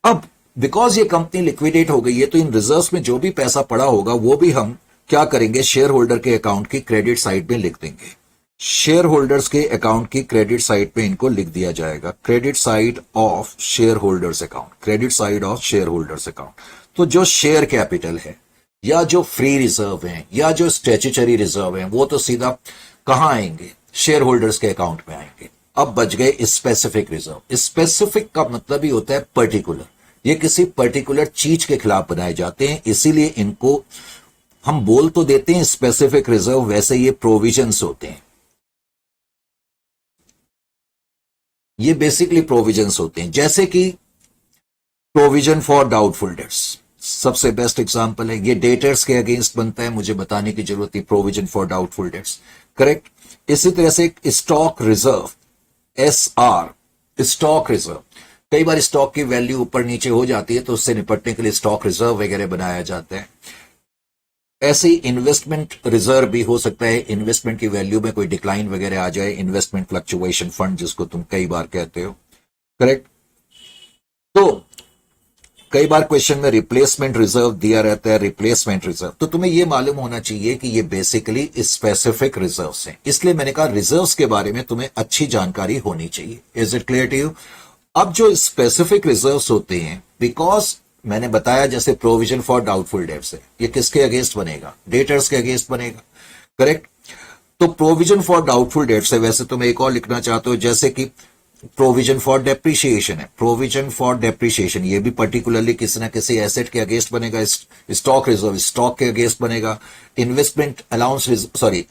अब बिकॉज ये कंपनी लिक्विडेट हो गई है, तो इन रिजर्व्स में जो भी पैसा पड़ा होगा वो भी हम क्या करेंगे, शेयर होल्डर के अकाउंट की क्रेडिट साइड में लिख देंगे। शेयर होल्डर्स के अकाउंट की क्रेडिट साइड पे इनको लिख दिया जाएगा, credit side of share holders account, credit side of share holders account. तो जो शेयर कैपिटल है, या जो फ्री रिजर्व हैं, या जो स्टैट्यूटरी रिजर्व हैं, वो तो सीधा कहां आएंगे, शेयर होल्डर्स के अकाउंट में आएंगे। अब बच गए स्पेसिफिक रिजर्व। स्पेसिफिक का मतलब ही होता है पर्टिकुलर, ये किसी पर्टिकुलर चीज के खिलाफ बनाए जाते हैं, इसीलिए इनको हम बोल तो देते हैं स्पेसिफिक रिजर्व, वैसे ये प्रोविजंस होते हैं, ये बेसिकली प्रोविजंस होते हैं। जैसे कि प्रोविजन फॉर डाउटफुल डेट्स सबसे बेस्ट एग्जांपल है, ये डेटर्स के अगेंस्ट बनता है, मुझे बताने की जरूरत नहीं, provision for doubtful debts, correct. इसी तरह से stock reserve, SR, stock reserve, कई बार स्टॉक की वैल्यू ऊपर नीचे हो जाती है, तो उससे निपटने के लिए स्टॉक रिजर्व वगैरह बनाया जाता है। ऐसे ही इन्वेस्टमेंट रिजर्व भी हो सकता है, इन्वेस्टमेंट की वैल्यू में कोई डिक्लाइन वगैरह आ जाए, इन्वेस्टमेंट फ्लक्चुएशन फंड जिसको तुम कई बार कहते हो, करेक्ट। तो कई बार क्वेश्चन में रिप्लेसमेंट रिजर्व दिया रहता है, रिप्लेसमेंट रिजर्व, तो तुम्हें यह मालूम होना चाहिए कि ये बेसिकली स्पेसिफिक रिजर्व्स हैं, इसलिए मैंने कहा रिजर्व्स के बारे में तुम्हें अच्छी जानकारी होनी चाहिए। Is it clear to you? अब जो स्पेसिफिक रिजर्व्स होते हैं, बिकॉज मैंने बताया जैसे प्रोविजन फॉर डाउटफुल डेट्स है, ये किसके अगेंस्ट बनेगा, डेटर्स के अगेंस्ट बनेगा, करेक्ट। तो प्रोविजन फॉर डाउटफुल डेट्स है, वैसे तो मैं एक और लिखना चाहता हूं, जैसे कि प्रोविजन फॉर डेप्रिसिएशन है, प्रोविजन फॉर डेप्रिसिएशन, ये भी पर्टिकुलरली किसी ना किसी एसेट के अगेंस्ट बनेगा। स्टॉक रिजर्व स्टॉक के अगेंस्ट बनेगा। Investment allowance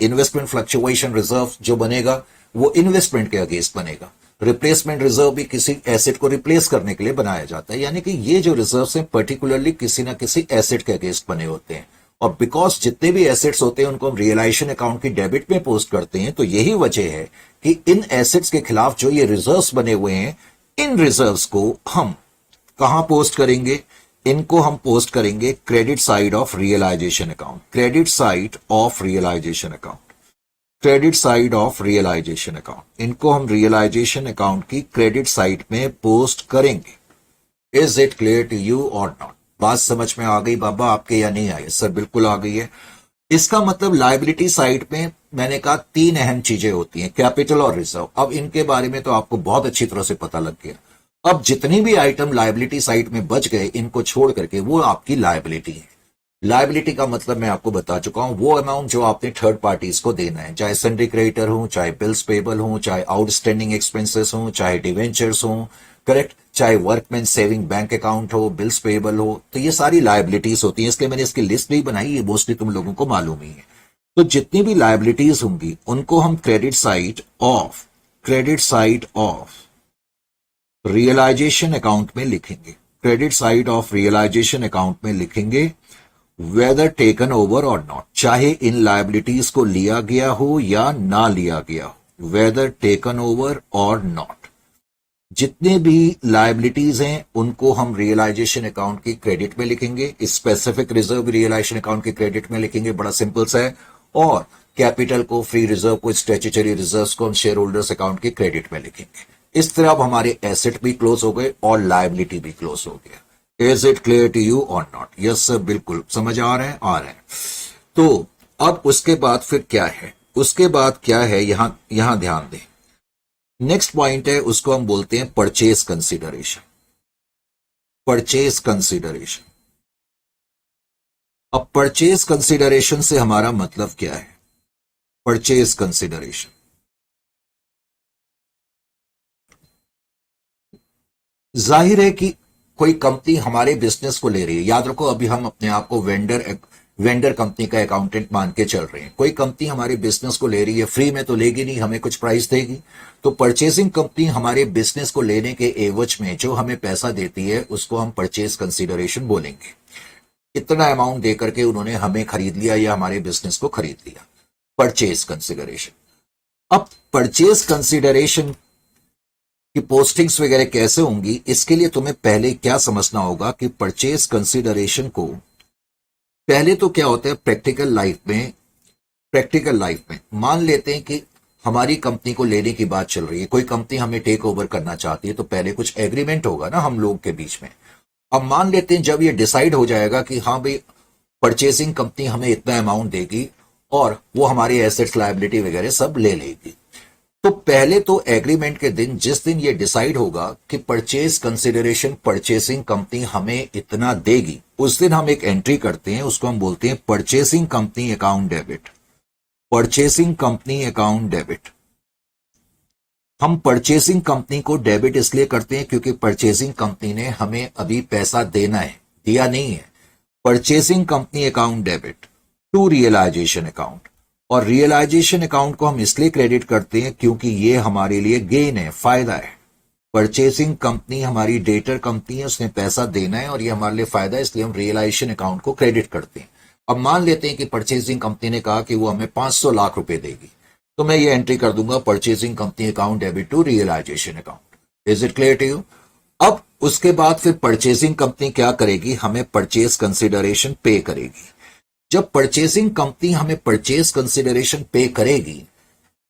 investment fluctuation reserve जो बनेगा वो इन्वेस्टमेंट के अगेंस्ट बनेगा। रिप्लेसमेंट रिजर्व भी किसी एसेट को रिप्लेस करने के लिए बनाया जाता है, यानी कि ये जो रिजर्व हैं पर्टिकुलरली किसी ना किसी एसेट के अगेंस्ट बने होते हैं। और बिकॉज जितने भी एसेट्स होते हैं उनको हम रियलाइजेशन अकाउंट की डेबिट में पोस्ट करते हैं, तो यही वजह है कि इन एसेट्स के खिलाफ जो ये रिजर्व्स बने हुए हैं, इन रिजर्व्स को हम कहां पोस्ट करेंगे, इनको हम पोस्ट करेंगे credit side of realisation account, credit side of realisation account, credit side of realisation account, इनको हम रियलाइजेशन अकाउंट की क्रेडिट साइड में पोस्ट करेंगे। Is it clear to you और नॉट? बात समझ में आ गई बाबा आपके या नहीं आई? सर बिल्कुल आ गई है। इसका मतलब लायबिलिटी साइड में मैंने कहा 3 अहम चीजें होती हैं, कैपिटल और रिजर्व। अब इनके बारे में तो आपको बहुत अच्छी तरह से पता लग गया। अब जितनी भी आइटम लायबिलिटी साइड में बच गए, इनको छोड़ करके वो आपकी लायबिलिटी है। लायबिलिटी का मतलब मैं आपको बता चुका हूं, वो अमाउंट जो आपने थर्ड पार्टीज को देना है, चाहे सन्ड्री क्रेडिटर हो, चाहे बिल्स पेबल हो, चाहे आउटस्टैंडिंग एक्सपेंसेस हो, चाहे डिवेंचर्स हो, करेक्ट, चाहे वर्कमैन सेविंग बैंक अकाउंट हो, बिल्स पेबल हो, तो ये सारी लायबिलिटीज होती हैं। इसलिए मैंने इसकी लिस्ट नहीं बनाई, ये मोस्टली तुम लोगों को मालूम ही है। तो जितनी भी लायबिलिटीज होंगी उनको हम credit side of realisation account में लिखेंगे, credit side of realisation account में लिखेंगे, वेदर टेकन ओवर और नॉट, चाहे इन लायबिलिटीज को लिया गया हो या ना लिया गया हो, वेदर टेकन ओवर और नॉट। जितने भी लायबिलिटीज हैं उनको हम रियलाइजेशन अकाउंट की क्रेडिट में लिखेंगे, स्पेसिफिक रिजर्व रियलाइजेशन अकाउंट की क्रेडिट में लिखेंगे, बड़ा सिंपल सा है। और कैपिटल को, फ्री रिजर्व को, स्टैट्यूटरी रिजर्व्स को हम शेयर होल्डर्स अकाउंट की क्रेडिट में लिखेंगे। इस तरह अब हमारे एसेट भी क्लोज हो गए और लायबिलिटी भी क्लोज हो गया। Is it clear to you और नॉट? यस सर बिल्कुल समझ आ रहे हैं, आ रहे हैं। तो अब उसके बाद फिर क्या है, उसके बाद क्या है, यहां ध्यान दें। नेक्स्ट पॉइंट है, उसको हम बोलते हैं परचेज कंसीडरेशन। Purchase consideration. अब परचेज कंसीडरेशन से हमारा मतलब क्या है? Purchase consideration. जाहिर है कि कोई कंपनी हमारे बिजनेस को ले रही है, याद रखो अभी हम अपने आप को वेंडर कंपनी का अकाउंटेंट मान के चल रहे हैं। कोई कंपनी हमारे बिजनेस को ले रही है, फ्री में तो लेगी नहीं, हमें कुछ प्राइस देगी। तो परचेसिंग कंपनी हमारे बिजनेस को लेने के एवज में जो हमें पैसा देती है उसको हम परचेज कंसिडरेशन बोलेंगे। इतना अमाउंट देकर के उन्होंने हमें खरीद लिया या हमारे बिजनेस को खरीद लिया, परचेज कंसिडरेशन। अब परचेज कंसिडरेशन कि पोस्टिंग्स वगैरह कैसे होंगी, इसके लिए तुम्हें पहले क्या समझना होगा कि परचेज कंसिडरेशन को पहले तो क्या होता है प्रैक्टिकल लाइफ में मान लेते हैं कि हमारी कंपनी को लेने की बात चल रही है, कोई कंपनी हमें टेक ओवर करना चाहती है, तो पहले कुछ एग्रीमेंट होगा ना हम लोग के बीच में। अब मान लेते हैं जब ये डिसाइड हो जाएगा कि हाँ भाई परचेसिंग कंपनी हमें इतना अमाउंट देगी और वो हमारी एसेट्स लायबिलिटी वगैरह सब ले लेगी, तो पहले तो एग्रीमेंट के दिन जिस दिन ये डिसाइड होगा कि परचेज कंसिडरेशन परचेसिंग कंपनी हमें इतना देगी, उस दिन हम एक एंट्री करते हैं, उसको हम बोलते हैं purchasing company account debit. Purchasing company account debit. हम परचेसिंग कंपनी को डेबिट इसलिए करते हैं क्योंकि परचेसिंग कंपनी ने हमें अभी पैसा देना है, दिया नहीं है। Purchasing company account debit to realisation account. और रियलाइजेशन अकाउंट को हम इसलिए क्रेडिट करते हैं क्योंकि ये हमारे लिए गेन है, फायदा है। परचेसिंग कंपनी हमारी डेटर कंपनी है, उसने पैसा देना है और ये हमारे लिए फायदा है, इसलिए हम रियलाइजेशन अकाउंट को क्रेडिट करते हैं। अब मान लेते हैं कि परचेसिंग कंपनी ने कहा कि वो हमें 500 लाख रुपए देगी, तो मैं ये एंट्री कर दूंगा purchasing company account debit to realisation account. Is it clear to you? अब उसके बाद फिर परचेसिंग कंपनी क्या करेगी, हमें परचेज कंसिडरेशन पे करेगी। जब परचेसिंग कंपनी हमें परचेज कंसिडरेशन पे करेगी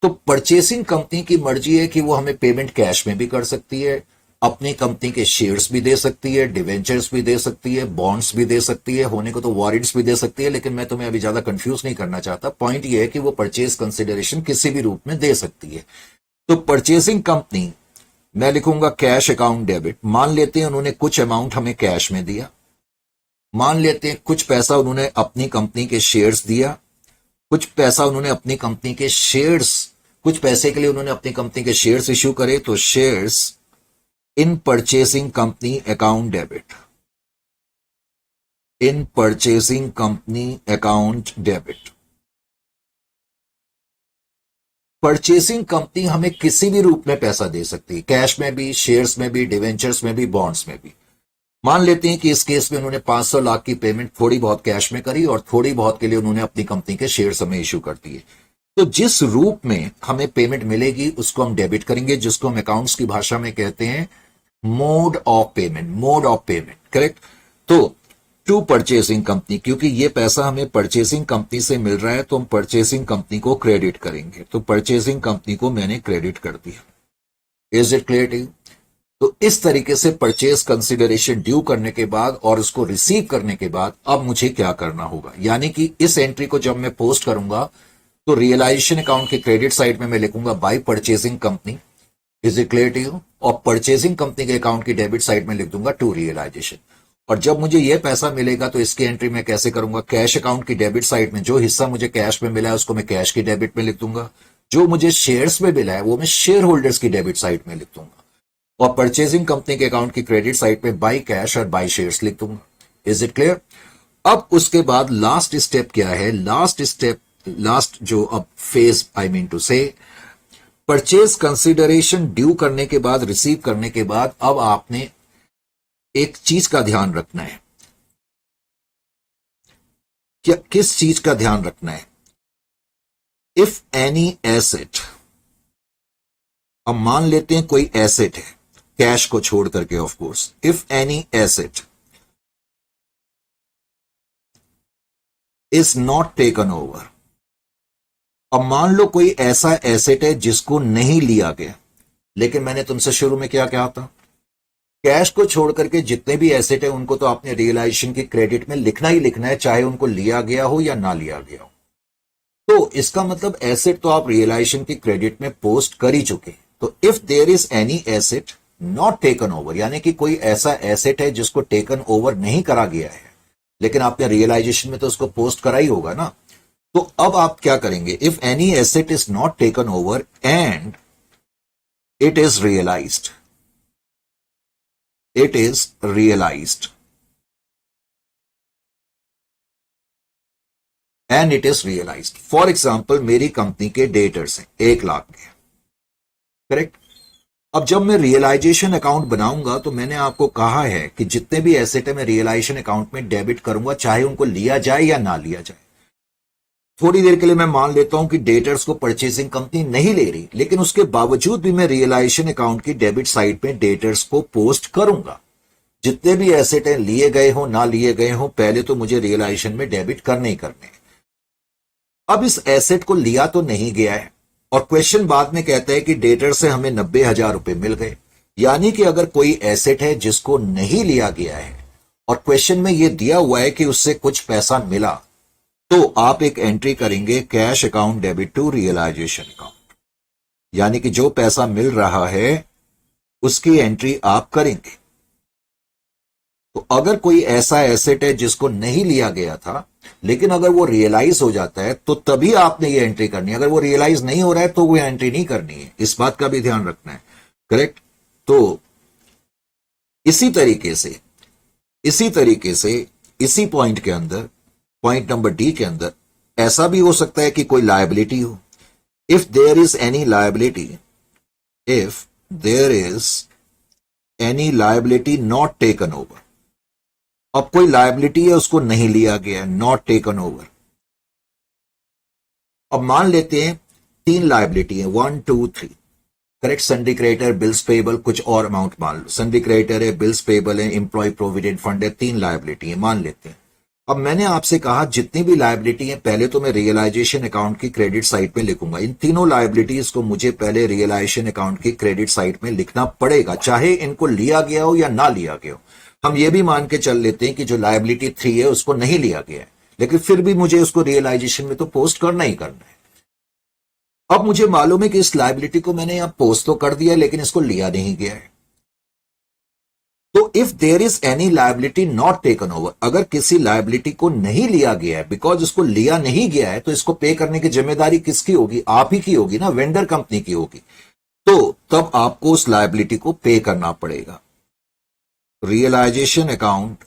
तो परचेसिंग कंपनी की मर्जी है कि वो हमें पेमेंट कैश में भी कर सकती है, अपनी कंपनी के शेयर्स भी दे सकती है, डिवेंचर्स भी दे सकती है, बॉन्ड्स भी दे सकती है, होने को तो वारंट्स भी दे सकती है, लेकिन मैं तुम्हें अभी ज्यादा कंफ्यूज नहीं करना चाहता। पॉइंट ये है कि वो परचेज कंसिडरेशन किसी भी रूप में दे सकती है। तो परचेसिंग कंपनी, मैं लिखूंगा कैश अकाउंट डेबिट। मान लेते हैं उन्होंने कुछ अमाउंट हमें कैश में दिया, मान लेते हैं कुछ पैसा उन्होंने अपनी कंपनी के शेयर्स दिया, कुछ पैसा उन्होंने अपनी कंपनी के शेयर्स, कुछ पैसे के लिए उन्होंने अपनी कंपनी के शेयर्स इश्यू करे, तो shares in purchasing company account debit, in purchasing company account debit. Purchasing company हमें किसी भी रूप में पैसा दे सकती है, कैश में भी, शेयर्स में भी, डिवेंचर्स में भी, बॉन्ड्स में भी। मान लेते हैं कि इस केस में उन्होंने 500 लाख की पेमेंट थोड़ी बहुत कैश में करी और थोड़ी बहुत के लिए उन्होंने अपनी कंपनी के शेयर्स हमें इश्यू कर दिए। तो जिस रूप में हमें पेमेंट मिलेगी उसको हम डेबिट करेंगे, जिसको हम अकाउंट्स की भाषा में कहते हैं मोड ऑफ पेमेंट, करेक्ट। तो टू परचेसिंग कंपनी, क्योंकि ये पैसा हमें परचेसिंग कंपनी से मिल रहा है तो हम परचेसिंग कंपनी को क्रेडिट करेंगे। तो परचेसिंग कंपनी को मैंने क्रेडिट कर दिया। Is it clear to you? तो इस तरीके से परचेज कंसिडरेशन ड्यू करने के बाद और उसको रिसीव करने के बाद अब मुझे क्या करना होगा, यानी कि इस एंट्री को जब मैं पोस्ट करूंगा तो रियलाइजेशन अकाउंट के क्रेडिट साइड में मैं लिखूंगा by purchasing company. Is it clear to you? और परचेसिंग कंपनी के अकाउंट की डेबिट साइड में लिख दूंगा टू रियलाइजेशन। और जब मुझे यह पैसा मिलेगा तो इसकी एंट्री मैं कैसे करूंगा, कैश अकाउंट की डेबिट साइड में जो हिस्सा मुझे कैश में मिला है उसको मैं कैश की डेबिट में लिख दूंगा, जो मुझे शेयर्स में मिला है वो मैं शेयर होल्डर्स की डेबिट साइड में लिख दूंगा, और परचेसिंग कंपनी के अकाउंट की क्रेडिट साइड पे बाय कैश और बाय शेयर्स लिख दूंगा। Is it clear? अब उसके बाद लास्ट स्टेप क्या है, लास्ट जो अब फेज आई मीन टू से, परचेज कंसिडरेशन ड्यू करने के बाद, रिसीव करने के बाद अब आपने एक चीज का ध्यान रखना है। क्या, किस चीज का ध्यान रखना है? इफ एनी एसेट, अब मान लेते हैं कोई एसेट है कैश को छोड़ करके, of course, if any asset is not taken over. अब मान लो कोई ऐसा एसेट है जिसको नहीं लिया गया, लेकिन मैंने तुमसे शुरू में क्या कहा था, कैश को छोड़ करके जितने भी एसेट है उनको तो आपने रियलाइजेशन की क्रेडिट में लिखना ही लिखना है, चाहे उनको लिया गया हो या ना लिया गया हो। तो इसका मतलब एसेट तो आप रियलाइजेशन की क्रेडिट में पोस्ट कर ही चुके। तो if there is any asset not taken over, यानी कि कोई ऐसा एसेट है जिसको टेकन ओवर नहीं करा गया है, लेकिन आपने रियलाइजेशन में तो उसको पोस्ट करा ही होगा ना, तो अब आप क्या करेंगे, if any asset is not taken over and it is realised, it is realised and it is realised. For example मेरी कंपनी के डेटर्स हैं 1 लाख के, करेक्ट। अब जब मैं रियलाइजेशन अकाउंट बनाऊंगा तो मैंने आपको कहा है कि जितने भी एसेट है मैं रियलाइजेशन अकाउंट में डेबिट करूंगा, चाहे उनको लिया जाए या ना लिया जाए। थोड़ी देर के लिए मैं मान लेता हूं कि डेटर्स को परचेसिंग कंपनी नहीं ले रही, लेकिन उसके बावजूद भी मैं रियलाइजेशन अकाउंट की डेबिट साइड में डेटर्स को पोस्ट करूंगा। जितने भी एसेट हैं, लिए गए हो ना लिए गए हो, पहले तो मुझे रियलाइजेशन में डेबिट करने ही करने। अब इस एसेट को लिया तो नहीं गया है और क्वेश्चन बाद में कहता है कि डेटर से हमें 90,000 रुपए मिल गए। यानी कि अगर कोई एसेट है जिसको नहीं लिया गया है और क्वेश्चन में यह दिया हुआ है कि उससे कुछ पैसा मिला, तो आप एक एंट्री करेंगे cash account debit to realisation account, यानी कि जो पैसा मिल रहा है उसकी एंट्री आप करेंगे। तो अगर कोई ऐसा एसेट है जिसको नहीं लिया गया था लेकिन अगर वो रियलाइज हो जाता है तो तभी आपने ये एंट्री करनी है। अगर वो रियलाइज नहीं हो रहा है तो वो एंट्री नहीं करनी है, इस बात का भी ध्यान रखना है, करेक्ट। तो इसी तरीके से इसी पॉइंट के अंदर, पॉइंट नंबर डी के अंदर ऐसा भी हो सकता है कि कोई लायबिलिटी हो। If there is any liability, if there is any liability not taken over, अब कोई लायबिलिटी है उसको नहीं लिया गया, नॉट टेकन ओवर। अब मान लेते हैं 3 लायबिलिटी है, 1 2 3, करेक्ट। सन्डी क्रेडिटर, बिल्स पेबल, कुछ और अमाउंट मान लो। सन्डी क्रेडिटर है, बिल्स पेबल है, एम्प्लॉय प्रोविडेंट फंड है, 3 लायबिलिटी है मान लेते हैं। अब मैंने आपसे कहा जितनी भी लायबिलिटी है पहले तो मैं रियलाइजेशन अकाउंट की क्रेडिट साइड में लिखूंगा। इन तीनों लायबिलिटीज को मुझे पहले रियलाइजेशन अकाउंट की क्रेडिट साइड में लिखना पड़ेगा, चाहे इनको लिया गया हो या ना लिया गया हो। हम ये भी मान के चल लेते हैं कि जो लायबिलिटी 3 है उसको नहीं लिया गया है, लेकिन फिर भी मुझे उसको रियलाइजेशन में तो पोस्ट करना ही करना है। अब मुझे मालूम है कि इस लायबिलिटी को मैंने यहां पोस्ट तो कर दिया लेकिन इसको लिया नहीं गया है। तो if there is any liability not taken over, अगर किसी लायबिलिटी को नहीं लिया गया है बिकॉज इसको लिया नहीं गया है, तो इसको पे करने की जिम्मेदारी किसकी होगी? आप ही की होगी ना, वेंडर कंपनी की होगी। तो तब आपको उस लायबिलिटी को पे करना पड़ेगा, realisation account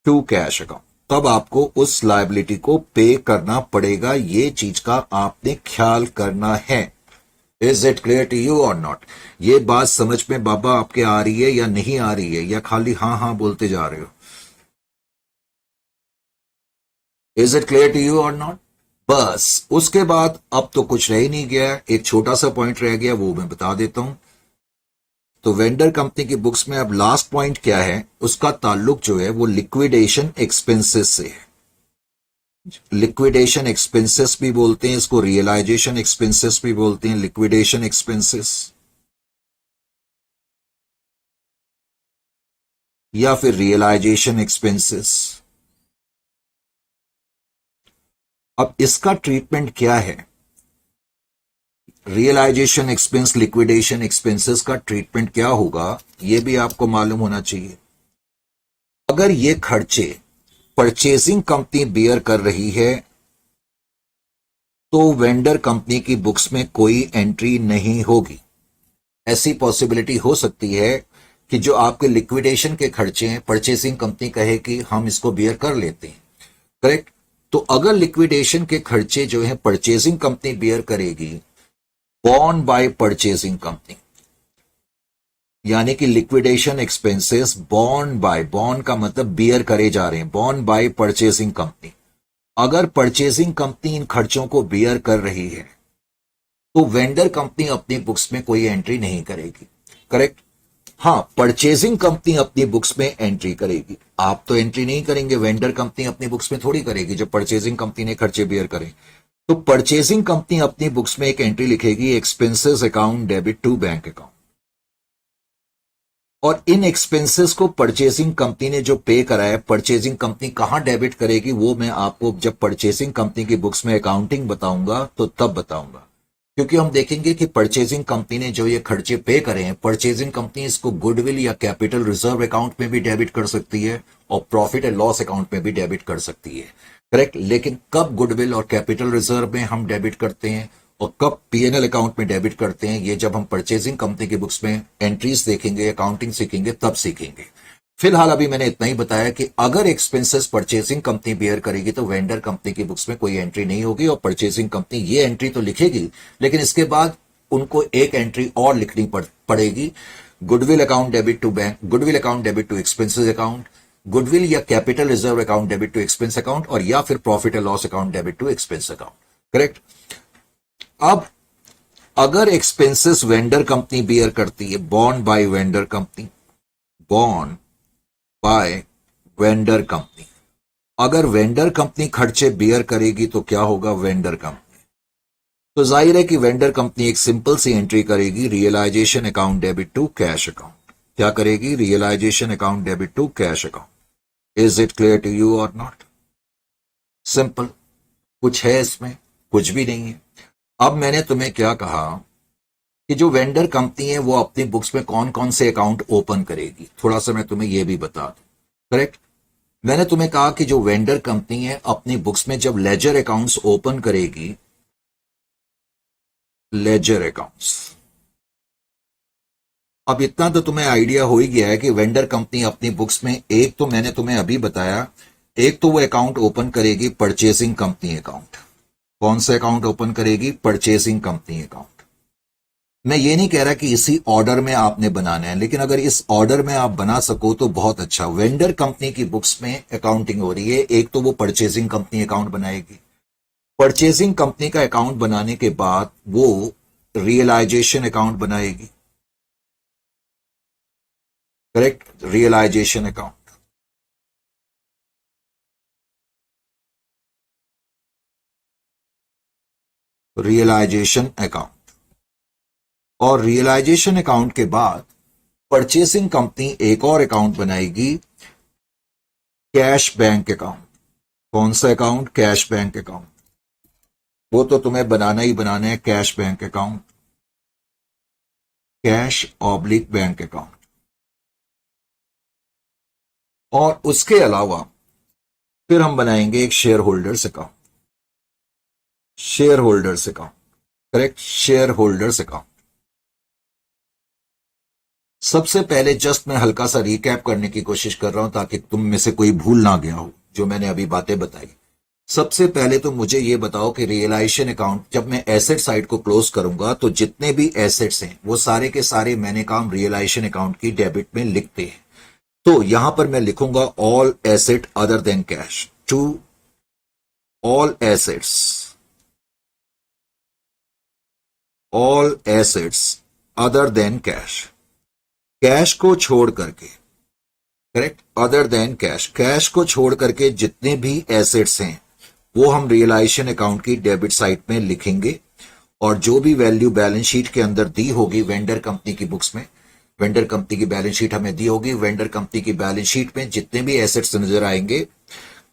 to cash account, तब आपको उस लायबिलिटी को पे करना पड़ेगा। ये चीज का आपने ख्याल करना है। Is it clear to you और नॉट? ये बात समझ में बाबा आपके आ रही है या नहीं आ रही है, या खाली हाँ हाँ बोलते जा रहे हो? Is it clear to you और नॉट? बस उसके बाद अब तो कुछ रह ही नहीं गया, एक छोटा सा पॉइंट रह गया, वो मैं बता देता हूं। तो वेंडर कंपनी की बुक्स में अब लास्ट पॉइंट क्या है, उसका ताल्लुक जो है वो लिक्विडेशन एक्सपेंसेस से है। लिक्विडेशन एक्सपेंसेस भी बोलते हैं इसको, रियलाइजेशन एक्सपेंसेस भी बोलते हैं, लिक्विडेशन एक्सपेंसेस या फिर रियलाइजेशन एक्सपेंसेस। अब इसका ट्रीटमेंट क्या है? रियलाइजेशन एक्सपेंस, लिक्विडेशन एक्सपेंसेस का ट्रीटमेंट क्या होगा, यह भी आपको मालूम होना चाहिए। अगर ये खर्चे परचेजिंग कंपनी बियर कर रही है तो वेंडर कंपनी की बुक्स में कोई एंट्री नहीं होगी। ऐसी पॉसिबिलिटी हो सकती है कि जो आपके लिक्विडेशन के खर्चे हैं परचेजिंग कंपनी कहे कि हम इसको बियर कर लेते हैं, करेक्ट। तो अगर लिक्विडेशन के खर्चे जो है परचेजिंग कंपनी बियर करेगी, बॉर्न बाय परचेजिंग कंपनी, यानी कि liquidation expenses borne by, borne का मतलब बियर करे जा रहे हैं, बॉर्न बाय परचेजिंग कंपनी। अगर परचेजिंग कंपनी इन खर्चों को बियर कर रही है तो वेंडर कंपनी अपनी बुक्स में कोई एंट्री नहीं करेगी, करेक्ट। हां, परचेजिंग कंपनी अपनी बुक्स में एंट्री करेगी, आप तो एंट्री नहीं करेंगे, वेंडर कंपनी अपनी बुक्स में थोड़ी करेगी जब परचेजिंग कंपनी ने खर्चे बियर करें। तो परचेजिंग कंपनी अपनी बुक्स में एक एंट्री लिखेगी, expenses account debit to bank account, और इन एक्सपेंसेस को परचेजिंग कंपनी ने जो पे करा है परचेजिंग कंपनी कहां डेबिट करेगी वो मैं आपको जब परचेजिंग कंपनी की बुक्स में अकाउंटिंग बताऊंगा तो तब बताऊंगा। क्योंकि हम देखेंगे कि परचेजिंग कंपनी ने जो ये खर्चे पे करे हैं, परचेजिंग कंपनी इसको गुडविल या कैपिटल रिजर्व अकाउंट में भी डेबिट कर सकती है और प्रॉफिट एंड लॉस अकाउंट में भी डेबिट कर सकती है। करेक्ट। लेकिन कब गुडविल और कैपिटल रिजर्व में हम डेबिट करते हैं और कब पीएनएल अकाउंट में डेबिट करते हैं, ये जब हम परचेजिंग कंपनी की बुक्स में एंट्रीज देखेंगे, अकाउंटिंग सीखेंगे, तब सीखेंगे। फिलहाल अभी मैंने इतना ही बताया कि अगर एक्सपेंसेस परचेजिंग कंपनी बियर करेगी तो वेंडर कंपनी की बुक्स में कोई एंट्री नहीं होगी और परचेजिंग कंपनी ये एंट्री तो लिखेगी, लेकिन इसके बाद उनको एक एंट्री और लिखनी पड़ेगी, goodwill account debit to bank, goodwill account debit to expenses account, goodwill या capital reserve account debit to expense account, और या फिर profit and loss account debit to expense account. Correct. अब अगर एक्सपेंसेस वेंडर कंपनी बियर करती है, bond by vendor company, bond by vendor company, अगर vendor company खर्चे बियर करेगी तो क्या होगा, वेंडर कंपनी, तो जाहिर है कि वेंडर कंपनी एक सिंपल सी एंट्री करेगी, realisation account debit to cash account. क्या करेगी, realisation account debit to cash account. Is it clear to you और नॉट? सिंपल। कुछ है इसमें? कुछ भी नहीं है। अब मैंने तुम्हें क्या कहा कि जो वेंडर कंपनी है वो अपनी बुक्स में कौन कौन से अकाउंट ओपन करेगी, थोड़ा सा मैं तुम्हें यह भी बता दूं। करेक्ट। मैंने तुम्हें कहा कि जो वेंडर कंपनी है अपनी बुक्स में जब लेजर अकाउंट्स ओपन करेगी, लेजर अकाउंट्स, अब इतना तो तुम्हें आइडिया हो ही गया है कि वेंडर कंपनी अपनी बुक्स में एक तो मैंने तुम्हें अभी बताया, एक तो वो अकाउंट ओपन करेगी परचेसिंग कंपनी अकाउंट। कौन सा अकाउंट ओपन करेगी, परचेसिंग कंपनी अकाउंट। मैं ये नहीं कह रहा कि इसी ऑर्डर में आपने बनाना है, लेकिन अगर इस ऑर्डर में आप बना सको तो बहुत अच्छा। वेंडर कंपनी की बुक्स में अकाउंटिंग हो रही है, एक तो वो परचेसिंग कंपनी अकाउंट बनाएगी, परचेसिंग कंपनी का अकाउंट बनाने के बाद वो रियलाइजेशन अकाउंट बनाएगी। Correct, realisation account. Realisation account, और रियलाइजेशन अकाउंट के बाद परचेसिंग कंपनी एक और अकाउंट बनाएगी, कैश बैंक अकाउंट। कौन सा अकाउंट, कैश बैंक अकाउंट। वो तो तुम्हें बनाना ही बनाना है, cash bank account, cash oblique bank account. और उसके अलावा फिर हम बनाएंगे एक share holders account, share holders account. Correct, share holders account. सबसे पहले जस्ट मैं हल्का सा रिकैप करने की कोशिश कर रहा हूं ताकि तुम में से कोई भूल ना गया हो जो मैंने अभी बातें बताई। सबसे पहले तो मुझे यह बताओ कि रियलाइजेशन अकाउंट, जब मैं एसेट साइड को क्लोज करूंगा तो जितने भी एसेट्स हैं वो सारे के सारे मैंने काम रियलाइजेशन अकाउंट की डेबिट में लिखते हैं। तो यहां पर मैं लिखूंगा all asset other than cash, to all assets, all assets other than cash, cash को छोड़ करके। Correct, other than cash, cash को छोड़ करके जितने भी एसेट्स हैं वो हम रियलाइजेशन अकाउंट की डेबिट साइड में लिखेंगे, और जो भी वैल्यू बैलेंस शीट के अंदर दी होगी वेंडर कंपनी की बुक्स में, वेंडर कंपनी की बैलेंस शीट हमें दी होगी, वेंडर कंपनी की बैलेंस शीट में जितने भी एसेट्स नजर आएंगे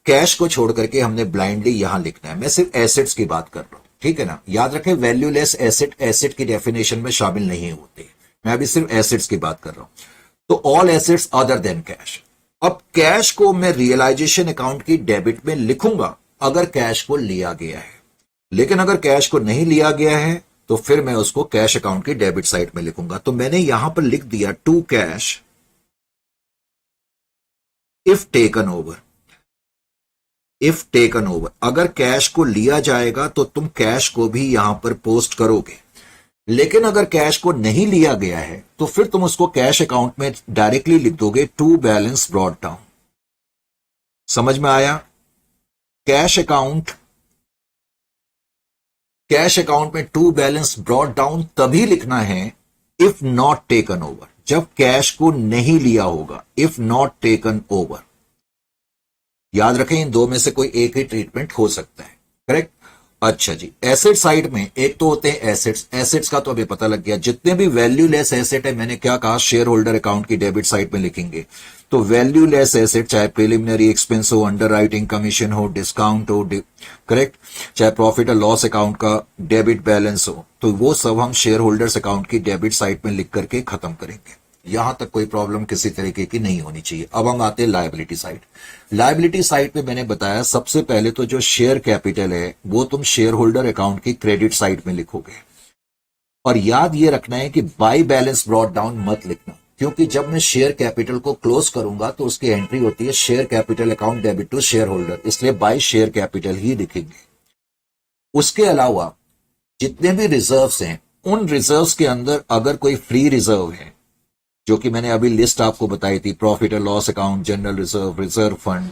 कैश को छोड़ करके हमने ब्लाइंडली यहां लिखना है। मैं सिर्फ एसेट्स की बात कर रहा हूं, ठीक है ना। याद रखें, वैल्यूलेस एसेट एसेट की डेफिनेशन में शामिल नहीं होते, मैं अभी सिर्फ एसेट्स की बात कर रहा हूं। तो all assets other than cash. अब कैश को मैं रियलाइजेशन अकाउंट की डेबिट में लिखूंगा अगर कैश को लिया गया है, लेकिन अगर कैश को नहीं लिया गया है तो फिर मैं उसको कैश अकाउंट की डेबिट साइड में लिखूंगा। तो मैंने यहां पर लिख दिया to cash if taken over, if taken over. अगर कैश को लिया जाएगा तो तुम कैश को भी यहां पर पोस्ट करोगे, लेकिन अगर कैश को नहीं लिया गया है तो फिर तुम उसको कैश अकाउंट में डायरेक्टली लिख दोगे टू बैलेंस ब्रॉट डाउन। समझ में आया? कैश अकाउंट, कैश अकाउंट में टू बैलेंस ब्रॉट डाउन तभी लिखना है इफ नॉट टेकन ओवर, जब कैश को नहीं लिया होगा, इफ नॉट टेकन ओवर। याद रखें, इन दो में से कोई एक ही ट्रीटमेंट हो सकता है। करेक्ट। अच्छा जी, एसेट साइड में एक तो होते हैं एसेट्स, एसेट्स का तो अभी पता लग गया। जितने भी वैल्यूलेस एसेट है, मैंने क्या कहा, शेयर होल्डर अकाउंट की डेबिट साइड में लिखेंगे। तो वैल्यूलेस एसेट, चाहे प्रिलिमिनरी एक्सपेंस हो, अंडर राइटिंग कमीशन हो, डिस्काउंट हो, करेक्ट, चाहे प्रॉफिट और लॉस अकाउंट का डेबिट बैलेंस हो, तो वो सब हम शेयर होल्डर्स अकाउंट की डेबिट साइड में लिख करके खत्म करेंगे। यहां तक कोई प्रॉब्लम किसी तरीके की नहीं होनी चाहिए। अब हम आते हैं लायबिलिटी साइड। लायबिलिटी साइड पे मैंने बताया सबसे पहले तो जो शेयर कैपिटल है वो तुम शेयर होल्डर अकाउंट की क्रेडिट साइड में लिखोगे, और याद ये रखना है कि बाई बैलेंस ब्रॉट डाउन मत लिखना, क्योंकि जब मैं शेयर कैपिटल को क्लोज करूंगा तो उसकी एंट्री होती है share capital account debit to shareholder, इसलिए बाई शेयर कैपिटल ही लिखेंगे। उसके अलावा जितने भी रिजर्व्स हैं उन रिजर्व्स के अंदर अगर कोई फ्री रिजर्व है, जो कि मैंने अभी लिस्ट आपको बताई थी, प्रॉफिट और loss account, general reserve, reserve fund,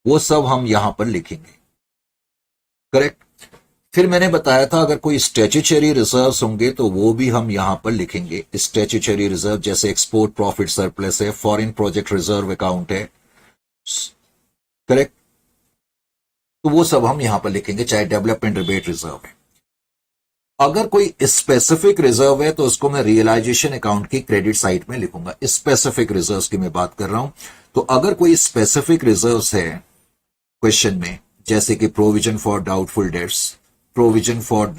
वो सब हम यहां पर लिखेंगे। करेक्ट। फिर मैंने बताया था अगर कोई स्टैट्यूटरी रिजर्व्स होंगे तो वो भी हम यहां पर लिखेंगे। स्टैट्यूटरी रिजर्व जैसे एक्सपोर्ट प्रॉफिट सरप्लस है, फॉरेन प्रोजेक्ट रिजर्व अकाउंट है। करेक्ट। तो वो सब हम यहां पर लिखेंगे, चाहे डेवलपमेंट रिबेट रिजर्व है। अगर कोई स्पेसिफिक रिजर्व है तो उसको मैं रियलाइजेशन अकाउंट की क्रेडिट साइड में लिखूंगा। स्पेसिफिक रिजर्व्स की मैं बात कर रहा हूं। तो अगर कोई स्पेसिफिक रिजर्व्स है क्वेश्चन में, जैसे कि provision for doubtful debts, provision for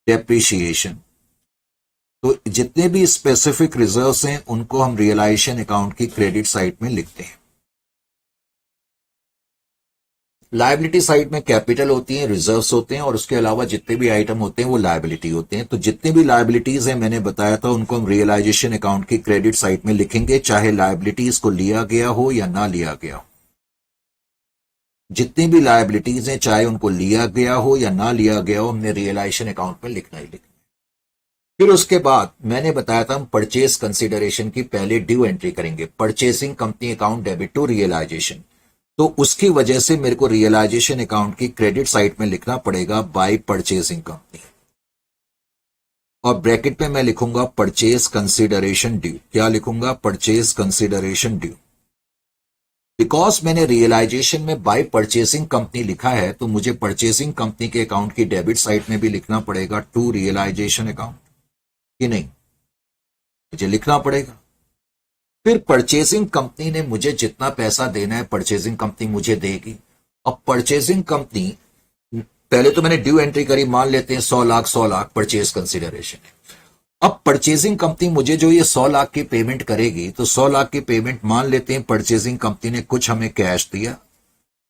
depreciation, तो जितने भी स्पेसिफिक रिजर्व्स हैं उनको हम रियलाइजेशन अकाउंट की क्रेडिट साइड में लिखते हैं। लायबिलिटी साइड में कैपिटल होती है, रिजर्व्स होते हैं, और उसके अलावा जितने भी आइटम होते हैं वो लायबिलिटी होते हैं। तो जितने भी लायबिलिटीज हैं मैंने बताया था उनको हम रियलाइजेशन अकाउंट की क्रेडिट साइड में लिखेंगे, चाहे लायबिलिटीज को लिया गया हो या ना लिया गया हो। जितनी भी लायबिलिटीज हैं चाहे उनको लिया गया हो या ना लिया गया हो, हमने रियलाइजेशन अकाउंट में लिखना ही लिखना। फिर उसके बाद मैंने बताया था हम परचेज कंसिडरेशन की पहले ड्यू एंट्री करेंगे, purchasing company account debit to realisation. तो उसकी वजह से मेरे को रियलाइजेशन अकाउंट की क्रेडिट साइड में लिखना पड़ेगा बाय परचेसिंग कंपनी, और ब्रैकेट में मैं लिखूंगा परचेज कंसिडरेशन ड्यू। क्या लिखूंगा? Purchase consideration due. बिकॉज मैंने रियलाइजेशन में बाय परचेसिंग कंपनी लिखा है तो मुझे परचेसिंग कंपनी के अकाउंट की डेबिट साइड में भी लिखना पड़ेगा टू रियलाइजेशन अकाउंट, कि नहीं? मुझे लिखना पड़ेगा। फिर परचेसिंग कंपनी ने मुझे जितना पैसा देना है परचेसिंग कंपनी मुझे देगी। अब परचेसिंग कंपनी, पहले तो मैंने ड्यू एंट्री करी, मान लेते हैं 100 लाख परचेज कंसिडरेशन है। अब परचेसिंग कंपनी मुझे जो ये 100 लाख की पेमेंट करेगी, तो 100 लाख की पेमेंट मान लेते हैं परचेसिंग कंपनी ने कुछ हमें कैश दिया,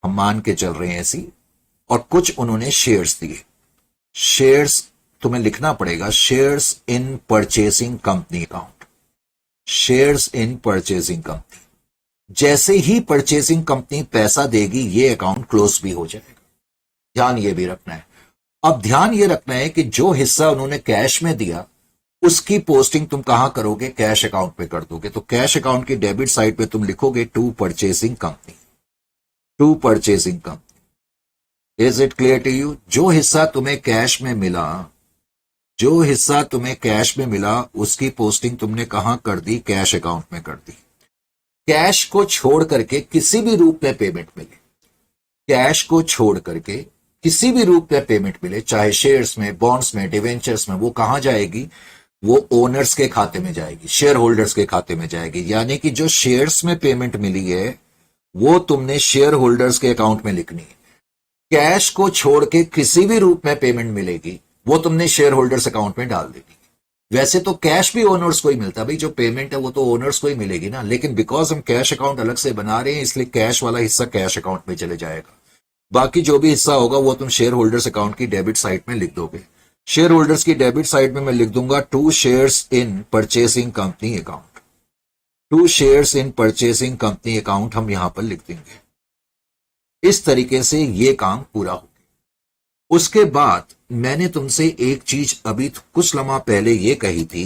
हम मान के चल रहे हैं ऐसी, और कुछ उन्होंने शेयर्स दिए। शेयर्स तुम्हें लिखना पड़ेगा, shares in purchasing company account, shares in purchasing company. जैसे ही परचेसिंग कंपनी पैसा देगी ये अकाउंट क्लोज भी हो जाएगा। ध्यान ये भी रखना है। अब ध्यान ये रखना है कि जो हिस्सा उन्होंने कैश में दिया उसकी पोस्टिंग तुम कहां करोगे? कैश अकाउंट पे कर दोगे। तो कैश अकाउंट की डेबिट साइड पे तुम लिखोगे to purchasing company, to purchasing company. Is it clear to you? जो हिस्सा तुम्हें कैश में मिला, जो हिस्सा तुम्हें कैश में मिला उसकी पोस्टिंग तुमने कहां कर दी? कैश अकाउंट में कर दी। कैश को छोड़ करके किसी भी रूप में पेमेंट मिले, कैश को छोड़ करके किसी भी रूप में पेमेंट मिले, चाहे शेयर्स में, बॉन्ड्स में, डिवेंचर्स में, वो कहां जाएगी? वो ओनर्स के खाते में जाएगी, शेयर होल्डर्स के खाते में जाएगी। यानी कि जो शेयर्स में पेमेंट मिली है वो तुमने शेयर होल्डर्स के अकाउंट में लिखनी है। कैश को छोड़ के किसी भी रूप में पेमेंट मिलेगी वो तुमने शेयर होल्डर्स अकाउंट में डाल देनी। वैसे तो कैश भी ओनर्स को ही मिलता, भाई जो पेमेंट है वो तो ओनर्स को ही मिलेगी ना, लेकिन बिकॉज हम कैश अकाउंट अलग से बना रहे हैं इसलिए कैश वाला हिस्सा कैश अकाउंट में चले जाएगा। बाकी जो भी हिस्सा होगा वो तुम शेयर होल्डर्स अकाउंट की डेबिट साइड में लिख दोगे। शेयर होल्डर्स की डेबिट साइड में मैं लिख दूंगा to shares in purchasing company account, to shares in purchasing company account हम यहां पर लिख देंगे। इस तरीके से ये काम पूरा हो गया। उसके बाद मैंने तुमसे एक चीज अभी कुछ लम्हा पहले ये कही थी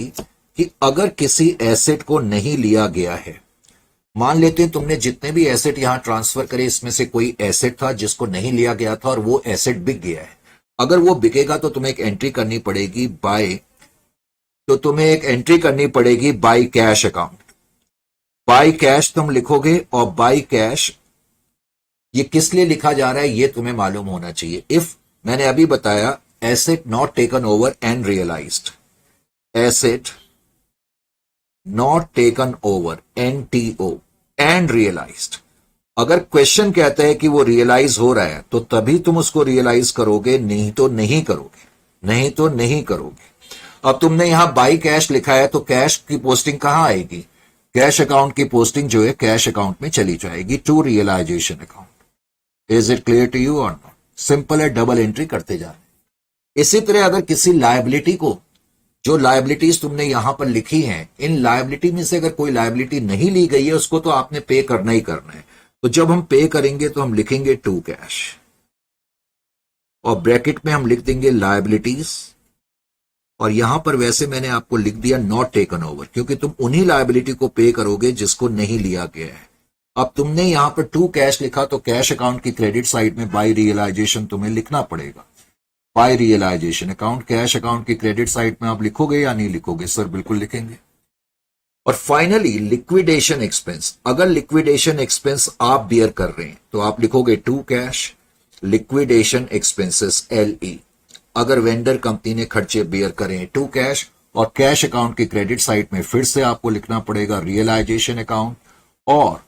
कि अगर किसी एसेट को नहीं लिया गया है, मान लेते हैं तुमने जितने भी एसेट यहां ट्रांसफर करे इसमें से कोई एसेट था जिसको नहीं लिया गया था और वो एसेट बिक गया है। अगर वो बिकेगा तो तुम्हें एक एंट्री करनी पड़ेगी बाय, तो तुम्हें एक एंट्री करनी पड़ेगी by cash account. By cash तुम लिखोगे, और बाय कैश ये किस लिए लिखा जा रहा है ये तुम्हें मालूम होना चाहिए। इफ मैंने अभी बताया asset not taken over and realised, asset not taken over NTO and realised. अगर क्वेश्चन कहता है कि वो रियलाइज हो रहा है तो तभी तुम उसको रियलाइज करोगे, नहीं तो नहीं करोगे, नहीं तो नहीं करोगे। अब तुमने यहां बाई कैश लिखा है तो कैश की पोस्टिंग कहां आएगी? कैश अकाउंट की पोस्टिंग जो है कैश अकाउंट में चली जाएगी to realisation account. Is it clear to you और नॉट? सिंपल है, डबल एंट्री करते जा रहे हैं। इसी तरह अगर किसी लायबिलिटी को, जो लायबिलिटीज तुमने यहां पर लिखी हैं, इन लायबिलिटी में से अगर कोई लायबिलिटी नहीं ली गई है उसको तो आपने पे करना ही करना है। तो जब हम पे करेंगे तो हम लिखेंगे टू कैश और ब्रैकेट में हम लिख देंगे लायबिलिटीज, और यहां पर वैसे मैंने आपको लिख दिया नॉट टेकन ओवर, क्योंकि तुम उन्हीं लायबिलिटी को पे करोगे जिसको नहीं लिया गया है। अब तुमने यहां पर टू कैश लिखा तो कैश अकाउंट की क्रेडिट साइड में बाय रियलाइजेशन तुम्हें लिखना पड़ेगा। By realisation account cash account की क्रेडिट साइड में आप लिखोगे या नहीं लिखोगे? सर बिल्कुल लिखेंगे। और फाइनली लिक्विडेशन एक्सपेंस, अगर लिक्विडेशन एक्सपेंस आप बियर कर रहे हैं तो आप लिखोगे to cash liquidation expenses LE। अगर वेंडर कंपनी ने खर्चे बियर करें टू कैश, और कैश अकाउंट की क्रेडिट साइड में फिर से आपको लिखना पड़ेगा रियलाइजेशन अकाउंट। और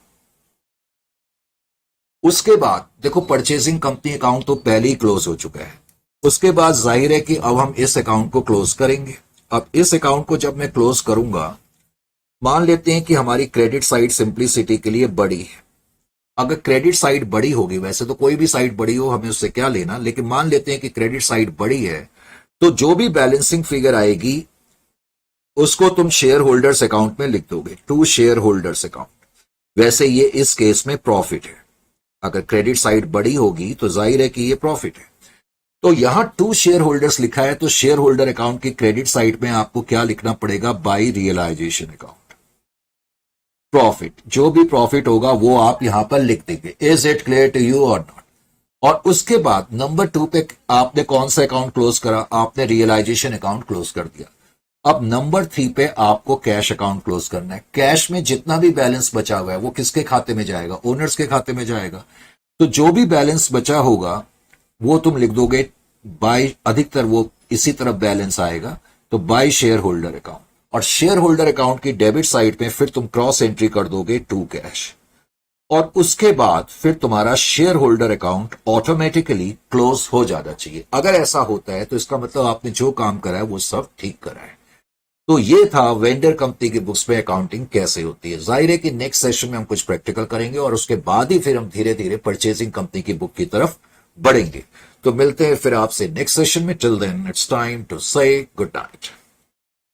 उसके बाद देखो परचेजिंग कंपनी अकाउंट तो पहले ही क्लोज हो चुका है, उसके बाद जाहिर है कि अब हम इस अकाउंट को क्लोज करेंगे। अब इस अकाउंट को जब मैं क्लोज करूंगा, मान लेते हैं कि हमारी क्रेडिट साइड सिंप्लिसिटी के लिए बड़ी है। अगर क्रेडिट साइड बड़ी होगी, वैसे तो कोई भी साइड बड़ी हो हमें उससे क्या लेना, लेकिन मान लेते हैं कि क्रेडिट साइड बड़ी है, तो जो भी बैलेंसिंग फिगर आएगी उसको तुम शेयर होल्डर्स अकाउंट में लिख दोगे, टू शेयर होल्डर्स अकाउंट। वैसे ये इस केस में प्रॉफिट है, अगर क्रेडिट साइड बड़ी होगी तो जाहिर है कि ये प्रॉफिट है। तो यहां टू शेयर होल्डर्स लिखा है, तो शेयर होल्डर अकाउंट की क्रेडिट साइड में आपको क्या लिखना पड़ेगा? By realisation account. प्रॉफिट, जो भी प्रॉफिट होगा वो आप यहां पर लिख देंगे। Is it clear to you और नॉट? और उसके बाद नंबर 2 पे आपने कौन सा अकाउंट क्लोज करा? आपने रियलाइजेशन अकाउंट क्लोज कर दिया। अब नंबर 3 पे आपको कैश अकाउंट क्लोज करना है। कैश में जितना भी बैलेंस बचा हुआ है वो किसके खाते में जाएगा? ओनर्स के खाते में जाएगा। तो जो भी बैलेंस बचा होगा वो तुम लिख दोगे बाय, अधिकतर वो इसी तरफ बैलेंस आएगा, तो बाय शेयर होल्डर अकाउंट। और शेयर होल्डर अकाउंट की डेबिट साइड में फिर तुम क्रॉस एंट्री कर दोगे टू कैश, और उसके बाद फिर तुम्हारा share holder account automatically close हो जाना चाहिए। अगर ऐसा होता है तो इसका मतलब आपने जो काम करा है वो सब ठीक करा है। तो ये था वेंडर कंपनी की बुक्स में अकाउंटिंग कैसे होती है। जाहिर है कि नेक्स्ट सेशन में हम कुछ प्रैक्टिकल करेंगे और उसके बाद ही फिर हम धीरे धीरे परचेजिंग कंपनी की बुक की तरफ बढ़ेंगे। तो मिलते हैं फिर आपसे नेक्स्ट सेशन में। Till then it's time to say good night.